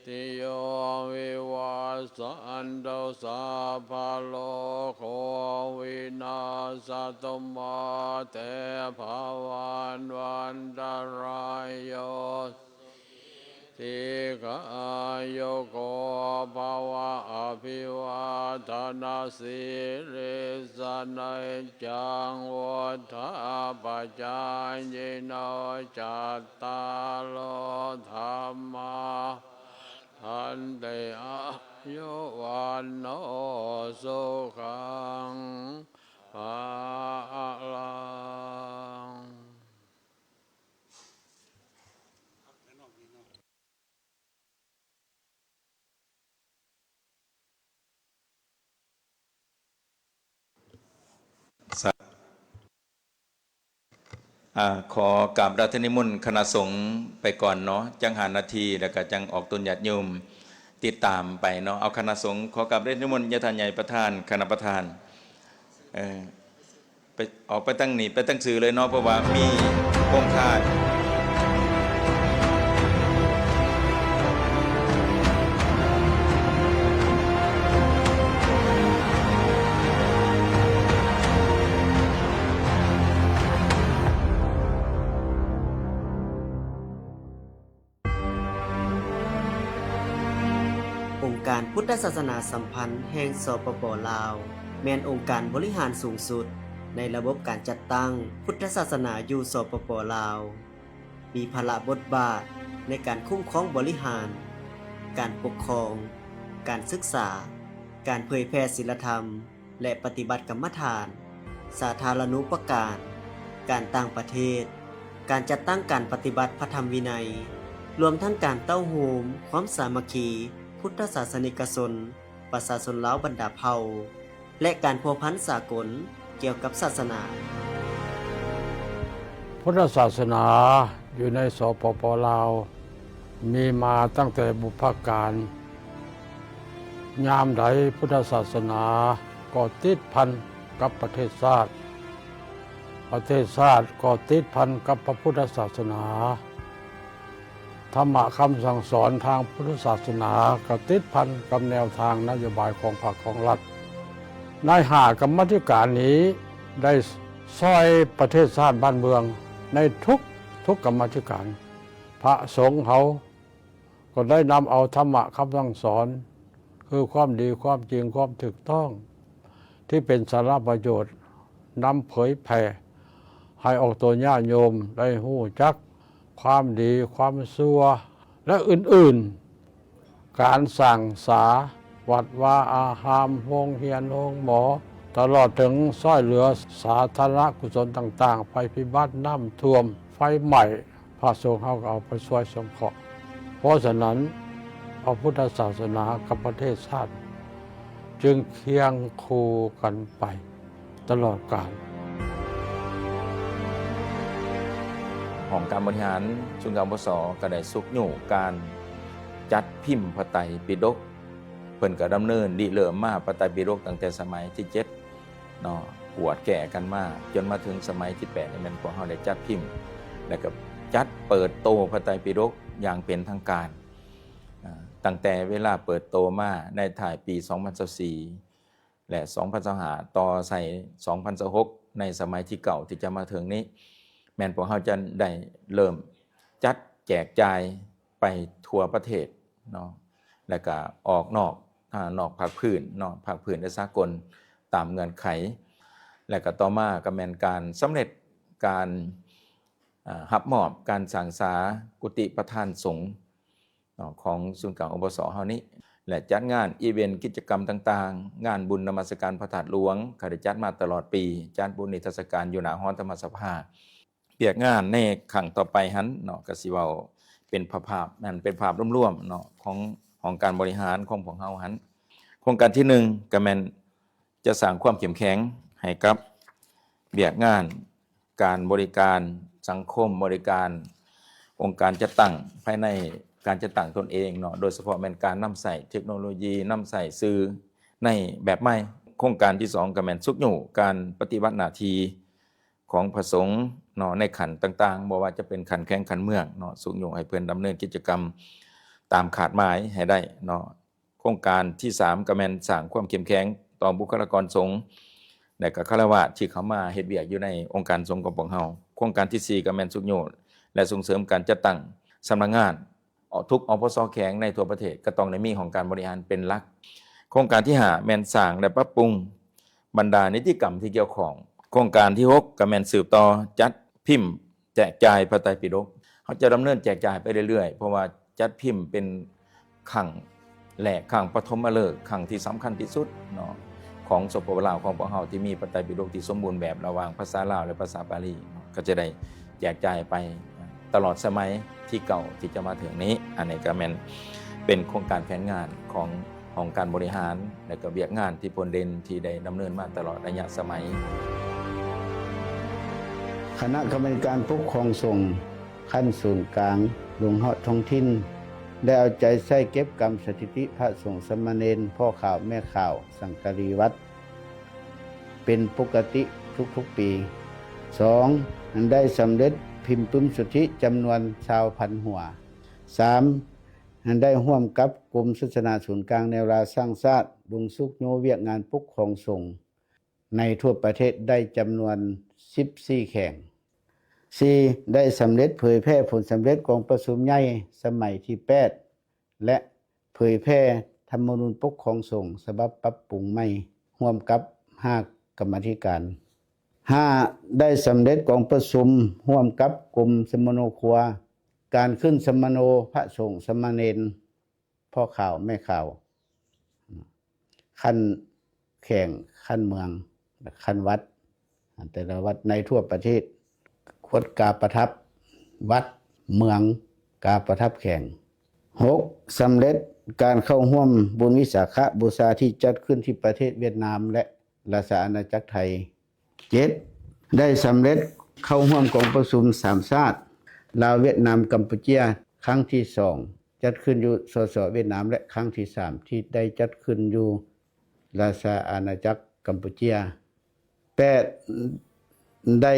ติโยวิวัสสันโตสัพพโลกโควินาศตุมาเตภวันวันตรายโยทิกายโกภวะอภิวาทนาสิริสนัยจังวุฒาปัจจายโนจัตตาโลธรรมาทันเตอายุวันโนสุขังภาลังขอกราบพระทานนิมนต์คณะสงฆ์ไปก่อนเนาะจังหานาทีแล้วก็จังออกตนญาติโยมติดตามไปเนาะเอาคณะสงฆ์ขอกราบพระทานนิมนต์ญาติใหญ่ประธานคณะประธานไปออกไปตั้งนี่ไปตั้งสื่อเลยเนาะเพราะว่ามีวงคาดองค์การพุทธศาสนาสัมพันธ์แห่งสปป.ลาวแม่นองค์การบริหารสูงสุดในระบบการจัดตั้งพุทธศาสนาอยู่สปป.ลาวมีภาระบทบาทในการคุ้มครองบริหารการปกครองการศึกษาการเผยแพร่ศีลธรรมและปฏิบัติกรรมฐานสาธารณูปการการต่างประเทศการจัดตั้งการปฏิบัติพระธรรมวินัยรวมทั้งการเต้าโหมความสามัคคีพุทธศาสนิกชนประชาชนลาวบรรดาเผ่าและการพัวพันสากลเกี่ยวกับศาสนาพุทธศาสนาอยู่ในสปป.ลาวมีมาตั้งแต่บุพการยามใดพุทธศาสนาก็ติดพันกับประเทศชาติประเทศชาติก็ติดพันกับพระพุทธศาสนาธรรมะคำสั่งสอนทางพุทธศาสนาก็ติดพันกับแนวทางนโยบายของพรรคของรัฐใน5กรรมาธิการนี้ได้ช่วยประเทศชาติบ้านเมืองในทุกกรรมาธิการพระสงฆ์เขาก็ได้นำเอาธรรมะคำสั่งสอนคือความดีความจริงความถูกต้องที่เป็นสาระประโยชน์นำเผยแผ่ให้ออกตัวญาติโยมได้หู้จักความดีความชั่วและอื่นๆการสั่งสาวัดวาอาหามโรงเรียนโรงหมอตลอดถึงช่วยเหลือสาธารณกุศลต่างๆภัยพิบัติน้ำท่วมไฟไหม้พระสงฆ์เขาก็เอาไปช่วยสงเคราะห์เพราะฉะนั้นพระพุทธศาสนากับประเทศชาติจึงเคียงคู่กันไปตลอดกาล ขอ ของการบริหารส่วนกลางปสก็ได้สุกโยการจัดพิมพ์พระไตรปิฎกเพิ่นก็ดำเนินริเริ่มมาพระไตรปิฎกตั้งแต่สมัยที่7เนาะปวดแก่กันมาจนมาถึงสมัยที่8นี่แม่นพวกเฮาได้จัดพิมพ์แล้วก็จัดเปิดโตพระไตรปิฎกอย่างเป็นทางการตั้งแต่เวลาเปิดโตมาในถ่ายปี 2024และ 2025ต่อใส่ 2026ในสมัยที่เก่าที่จะมาถึงนี้แม่นพวกเฮาจะได้เริ่มจัดแจกจ่ายไปทั่วประเทศเนาะแล้วก็ออกนอกภาคพื้นเนาะภาคพื้นและสากลตามเงื่อนไขและก็ต่อมาก็แม่นการสำเร็จการรับมอบการสร้างสากุฏิประธานสงฆ์ของศูนย์กลางอปสเฮานี้และจัดงานอีเวนต์กิจกรรมต่างๆงานบุญนมัสการพระธาตุหลวงก็ได้จัดมาตลอดปีจัดบุญนิทรรศการอยู่หน้าหอธรรมสภาเปียกงานในครั้งต่อไปหันเนาะก็สิเว้าเป็นภาพนั่นเป็นภาพรวมๆเนาะของการบริหารของพวกเฮาหันโครงการที่1ก็แม่นจะสร้างความเข้มแข็งให้กับเบียกงานการบริการสังคมบริการองค์การจัดตั้งภายในการจัดตั้งตนเองเนาะโดยเฉพาะเป็นการนำใส่เทคโนโลยีนำใส่สื่อในแบบใหม่โครงการที่2ก็แม่นสุกอยู่การปฏิบัติหน้าที่ของพระสงฆ์เนาะในขันต่างๆบ่ว่าจะเป็นขันแข้งขันเมืองเนาะสุกอยู่ให้เพิ่นดำเนินกิจกรรมตามขาดหมายให้ได้เนาะโครงการที่3ก็แม่นสร้างความเข้มแข็งต่อบุคลากรสงฆ์และก็ฆราวาสที่เข้ามาเฮ็ดเวียกอยู่ในองค์การสงฆ์ของพวกเฮาโครงการที่4ก็แม่นสุกอยู่และส่งเสริมการจัดตั้งสำนักงานทุกอปสแข็งในทั่วประเทศก็ต้องได้มีของการบริหารเป็นหลักโครงการที่5แม่นสร้างและปรับปรุงบรรดานิติกรรมที่เกี่ยวข้องโครงการที่6ก็แม่นสืบต่อจัดพิมพ์แจกจ่ายพระไตรปิฎกเฮาจะดำเนินแจกจ่ายไปเรื่อยๆเพราะว่าจัดพิมพ์เป็นครั้งแรกครั้งปฐมฤกษ์ครั้งที่สำคัญที่สุดเนาะของสปปลาวของพวกเฮาที่มีพระไตรปิฎกที่สมบูรณ์แบบระหว่างภาษาลาวและภาษาบาลีก็จะได้แจกจ่ายไปตลอดสมัยที่เก่าที่จะมาถึงนี้อันนี้ก็เป็นโครงการแผนงานของการบริหารและก็เวียกงานที่พลเด่นที่ได้ดำเนินมาตลอดระยะสมัยคณะกรรมการปกครองสงฆ์ขั้นศูนย์กลางลงเหาะท้องถิ่นได้เอาใจใส่เก็บกรรมสถิติพระสงฆ์สามเณรพ่อข่าวแม่ข่าวสังฆรีวัดเป็นปกติทุกๆปี2ได้สำเร็จพิมพ์ปึ้มสุทธิจำนวน20,000 หัว 3. ได้ร่วมกับกรมศาสนาศูนย์กลางแนวราสร้างชาติบุงสุกโยเวียกงานปกครองสงฆ์ในทั่วประเทศได้จำนวน14แข่ง 4. ได้สำเร็จเผยแพร่ผลสำเร็จของประชุมใหญ่สมัยที่8และเผยแพร่ธรรมนูญปกครองสงฆ์ฉบับปรับปรุงใหม่ร่วมกับ5 กรรมาธิการ 5. ได้สำเร็จของประชุมร่วมกับกรมสมโนครัวการขึ้นสมโนพระสงฆ์สามเณรพ่อข่าวแม่ข่าวขั้นแข่งขั้นเมืองขั้นวัดแต่ละวัดในทั่วประเทศวัดกาประทับวัดเมืองกาประทับแข่ง 6. สำเร็จการเข้าร่วมบุญวิสาขบูชาที่จัดขึ้นที่ประเทศเวียดนามและราชอาณาจักรไทย 7. ได้สำเร็จเข้าร่วมกองประชุม3ชาติลาวเวียดนามกัมพูชาครั้งที่2จัดขึ้นอยู่สสเวียดนามและครั้งที่3ที่ได้จัดขึ้นอยู่ราชอาณาจักรกัมพูชา 8. ได้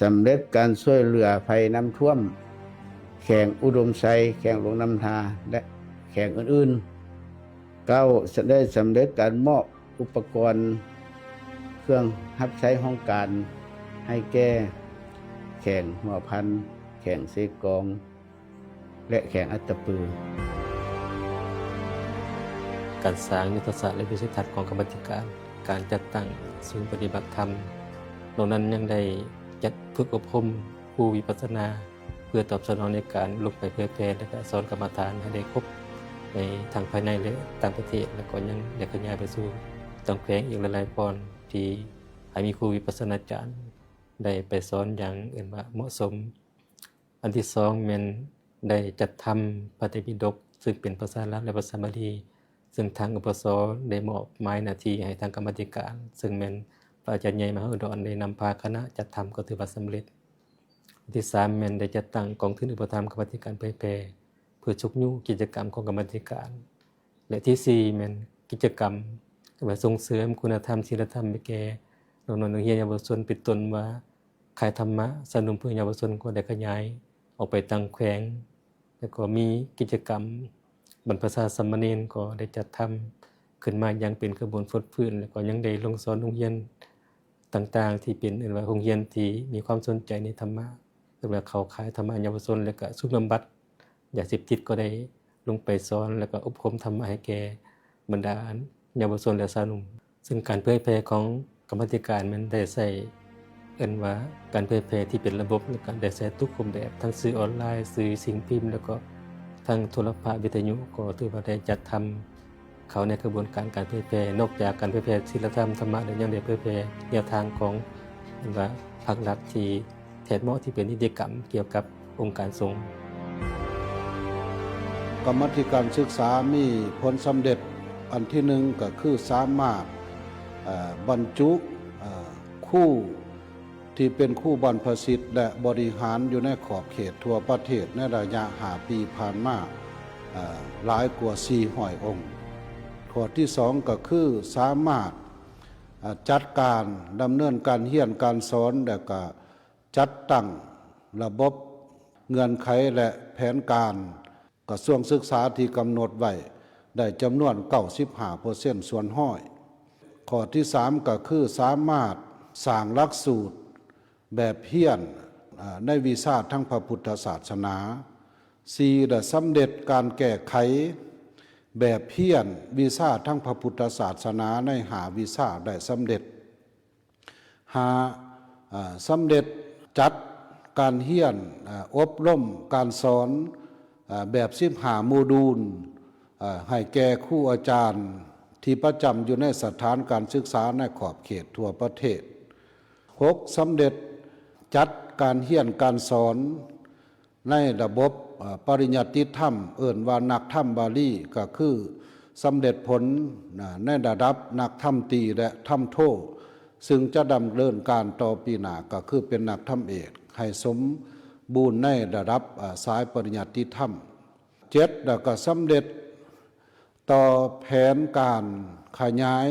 สำเร็จการช่วยเหลือภัยน้ำท่วมแข่งอุดมไซแข่งหลวงน้ำทาและแข่งอื่นๆ 9. ได้สำเร็จการมอบอุปกรณ์เครื่องรับใช้ห้องการให้แก่แข่งหัวพันแข่งเซกองและแข่งอัตตปือการสร้างยุทธศาสตร์และวิสัยทัศน์ของกรรมาธิการจัดตั้งศูนย์ปฏิบัติธรรมตรงนั้นยังได้จัดฝึกอบรมผู้วิปัสสนาเพื่อตอบสนองในการลงไปเผยแพร่และสอนกรรมฐานให้ได้ครบในทางภายในและต่างประเทศและก็ยังได้ขยายไปสู่ต่างแขวงอีกหลายๆปอนที่ให้มีครูวิปัสสนาจารย์ได้ไปสอนอย่างเหมาะสมอันที่2แม่นได้จัดทำพระไตรปิฎกซึ่งเป็นภาษาลาวและภาษาบาลีซึ่งทางอปสได้มอบหมายหน้าที่ให้ทางกรรมาธิการซึ่งแม่นพระอาจารย์ใหญ่มหาอุดรได้นำพาคณะจัดทำก็ถือว่าสำเร็จ อันที่3แม่นได้จัดตั้งกองทุนอุปถัมภ์กรรมาธิการเผยแพร่เพื่อชุกยูกิจกรรมของกรรมาธิการ และที่4แม่นกิจกรรมเพื่อส่งเสริมคุณธรรมศีลธรรมให้แก่น้องๆนักเรียนเยาวชนเป็นต้นว่าขายธรรมะสนับสนุนเพื่อเยาวชนก็ได้ขยายออกไปตั้งแขวงแล้วก็มีกิจกรรมบรรพชาสามเณรก็ได้จัดทำขึ้นมาอย่างเป็นกระบวนการฟื้นแล้วก็ยังได้ลงสอนโรงเรียนต่างๆที่เป็นว่าโรงเรียนที่มีความสนใจในธรรมะสำหรับเขาขายธรรมะเยาวชนแล้วก็สุขบำบัดยาเสพติดก็ได้ลงไปสอนแล้วก็อบรมธรรมะให้แก่บรรดาเยาวชนและสาวหนุ่มซึ่งการเผยแพร่ของกรรมาธิการมันได้ใส่เอิ้นว่าการเผยแพร่ที่เป็นระบบในการได้ใช้ทุกรูปแบบทั้งสื่อออนไลน์สื่อสิ่งพิมพ์แล้วก็ทั้งโทรภาพวิทยุก็ถือว่าได้จัดทำเขาในกระบวนการการเผยแพร่นอกจากการเผยแพร่ศีลธรรมธรรมะแล้วยังได้เผยแพร่แนวทางของว่าภาครัฐที่แทนเหมาะที่เป็นนิติกรรมเกี่ยวกับองค์การสงฆ์กรรมาธิการศึกษามีผลสำเร็จอันที่หนึ่งก็คือสามารถบรรจุคู่ที่เป็นคู่บรรพชิตและบริหารอยู่ในขอบเขตทั่วประเทศในระยะ5 ปีผ่านมาหลายกว่า400 องค์ข้อที่สองก็คือสามารถจัดการดำเนินการเรียนการสอนและก็จัดตั้งระบบเงื่อนไขและแผนการกระทรวงศึกษาที่กำหนดไว้ได้จำนวน 95% ส่วนห้อยข้อที่3ก็คือสามารถสร้างหลักสูตรแบบเพี้ยนในวิชาทั้งพระพุทธศาสนา4ได้สำเร็จการแก้ไขแบบเพี้ยนวิชาทั้งพระพุทธศาสนาใน5 วิชาได้สำเร็จสำเร็จจัดการเรียนอบรมการสอนแบบ15 โมดูลให้แก่ครูอาจารย์ที่ประจำอยู่ในสถานการศึกษาในขอบเขตทั่วประเทศ6สำเร็จจัดการเรียนการสอนในระบบปริญญาติธรรมเอิ่นว่านักธรรมบาลีก็คือสำเร็จผลในระดับนักธรรมตรีและธรรมโทซึ่งจะดำเนินการต่อปีหน้าก็คือเป็นนักธรรมเอกให้สมบูรณ์ในระดับสายปริญญาติธรรม7แล้วก็สำเร็จต่อแผนการขยาย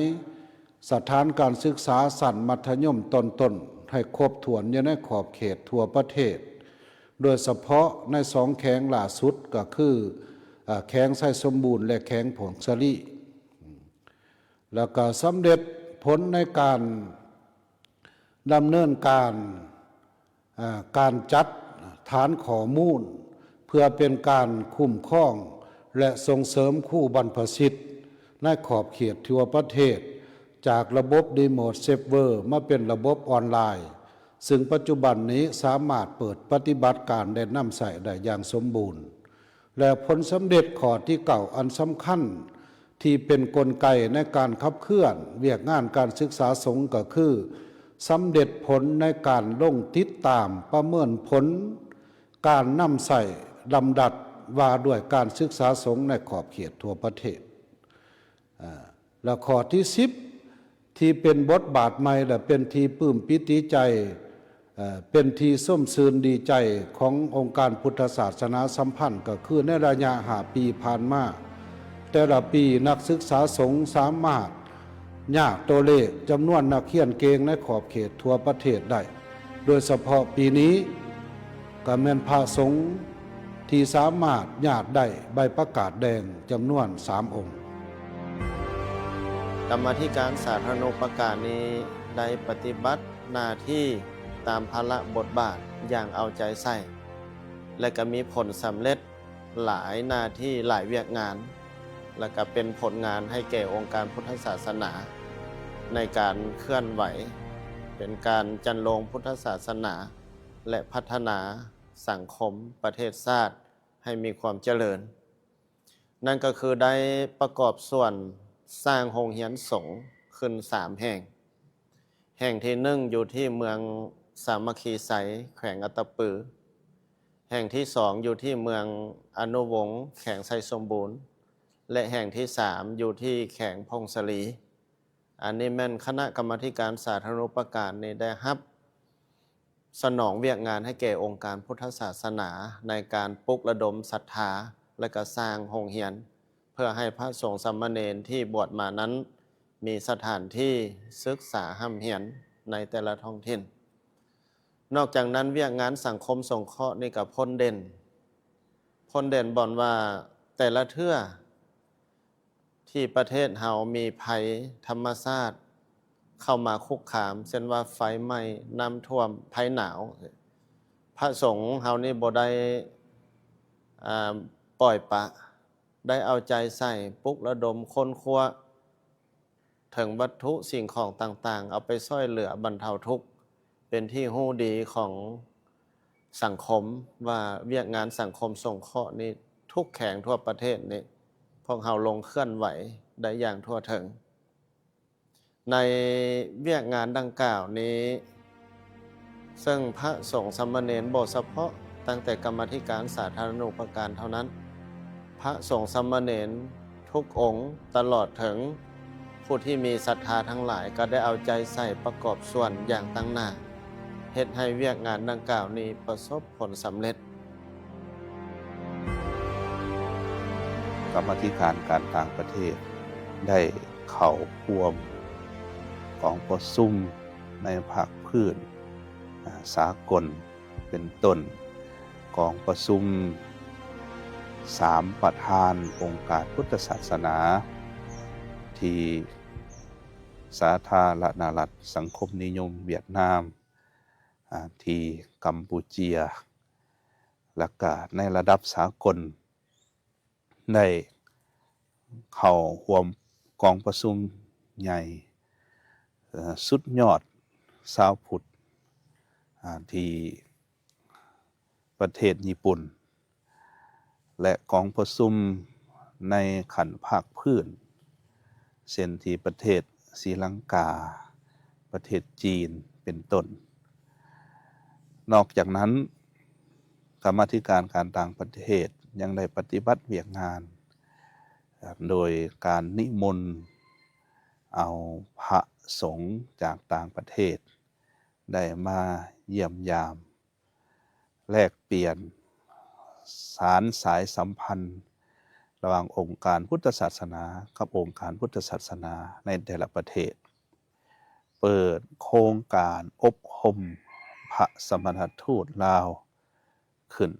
สถานการศึกษาสั้นมัธยมต้นๆให้ครบถ้วนอยู่ในขอบเขตทั่วประเทศโดยเฉพาะใน2 แข้งล่าสุดก็คือแข้งไส้สมบูรณ์และแข้งผงสลีแล้วก็สำเร็จผลในการดำเนินการจัดฐานข้อมูลเพื่อเป็นการคุ้มครองและส่งเสริมคู่บรรพชิตในขอบเขตทั่วประเทศจากระบบรีโมทเซิร์ฟเวอร์มาเป็นระบบออนไลน์ซึ่งปัจจุบันนี้สามารถเปิดปฏิบัติการได้นำใส่ได้อย่างสมบูรณ์และผลสำเร็จข้อที่เก่าอันสำคัญที่เป็นกลไกในการขับเคลื่อนเวียกงานการศึกษาสงฆ์ก็คือสำเร็จผลในการลงติดตามประเมินผลการนำใส่ลำดับว่าด้วยการศึกษาสงฆ์ในขอบเขตทั่วประเทศและข้อที่10ที่เป็นบทบาทใหม่และเป็นที่ปลื้มปิติใจเป็นที่ส้มซืนดีใจขององค์การพุทธศาสนาสัมพันธ์ก็คือในระยะ5 ปีผ่านมาแต่ละปีนักศึกษาสงฆ์สามารถยากตัวเลขจำนวนนักเรียนเก่งในขอบเขตทั่วประเทศได้โดยเฉพาะปีนี้ก็แม่นพระสงฆ์ที่สามารถญาติได้ใบประกาศแดงจำนวน3 องค์กรรมาธิการสาธารณูปการนี้ได้ปฏิบัติหน้าที่ตามภาระบทบาทอย่างเอาใจใส่และก็มีผลสำเร็จหลายหน้าที่หลายเวียกงานและก็เป็นผลงานให้แก่องค์การพุทธศาสนาในการเคลื่อนไหวเป็นการจันโลงพุทธศาสนาและพัฒนาสังคมประเทศชาติให้มีความเจริญนั่นก็คือได้ประกอบส่วนสร้างโรงเรียนสงฆ์ขึ้น3 แห่งแห่งที่1อยู่ที่เมืองสามัคคีไสยแขวงอัตตปือแห่งที่2อยู่ที่เมืองอนุวงศ์แขวงไซสมบูรณ์และแห่งที่3อยู่ที่แขวงพงศลีอันนี้แม่นคณะกรรมาธิการสาธารณูปการนี่ได้รับ สนองเวียกงานให้แก่องค์การพุทธศาสนาในการปลุกระดมศรัทธาและก็สร้างโรงเรียน เพื่อให้พระสงฆ์สามเณรที่บวชมานั้นมีสถานที่ศึกษาห้ำเรียนในแต่ละท้องถิ่น นอกจากนั้นเวียกงานสังคมสงเคราะห์นี่ก็พ้นเด่นบ่อนว่าแต่ละเทื่อที่ประเทศเฮามีภัยธรรมชาติเข้ามาคุกคามเช่นว่าไฟไหม้น้ำท่วมภัยหนาว พระสงฆ์เฮานี่บ่ได้ปล่อยปะได้เอาใจใส่ปลุกระดมคนครัวถึงวัตถุสิ่งของต่างๆเอาไปช่วยเหลือบรรเทาทุกข์เป็นที่ฮู้ดีของสังคมว่าเวียกงานสังคมสงเคราะห์นี้ทุกแข่งทั่วประเทศนี้พวกเฮาลงเคลื่อนไหวได้อย่างทั่วถึงในเวียกงานดังกล่าวนี้ซึ่งพระสงฆ์สามเณรบ่เฉพาะตั้งแต่กรรมาธิการสาธารณูปการเท่านั้นพระสงฆ์สามเณรทุกองค์ตลอดถึงผู้ที่มีศรัทธาทั้งหลายก็ได้เอาใจใส่ประกอบส่วนอย่างตั้งหน้าเฮ็ดให้เวียกงานดังกล่าวนี้ประสบผลสำเร็จ กรรมาธิการการต่างประเทศได้เข้าร่วมกองประชุมในภาคพื้นสากลเป็นต้นกองประชุม3ประธานองค์การพุทธศาสนาที่สาธารณรัฐสังคมนิยมเวียดนามที่กัมพูเชียและก็ในระดับสากลได้เข้าร่วมกองประชุมใหญ่สุดยอดชาวพุทธที่ประเทศญี่ปุ่นและกองประชุมในขันภาคพื้นเช่นที่ประเทศศรีลังกาประเทศจีนเป็นต้นนอกจากนั้นกรรมาธิการการต่างประเทศยังได้ปฏิบัติเวียกงานโดยการนิมนต์เอาพระสงฆ์จากต่างประเทศได้มาเยี่ยมยามแลกเปลี่ยนสารสายสัมพันธ์ระหว่างองค์การพุทธศาสนากับองค์การพุทธศาสนาในแต่ละประเทศเปิดโครงการอบรมพระสมณทูตลาวขึ้น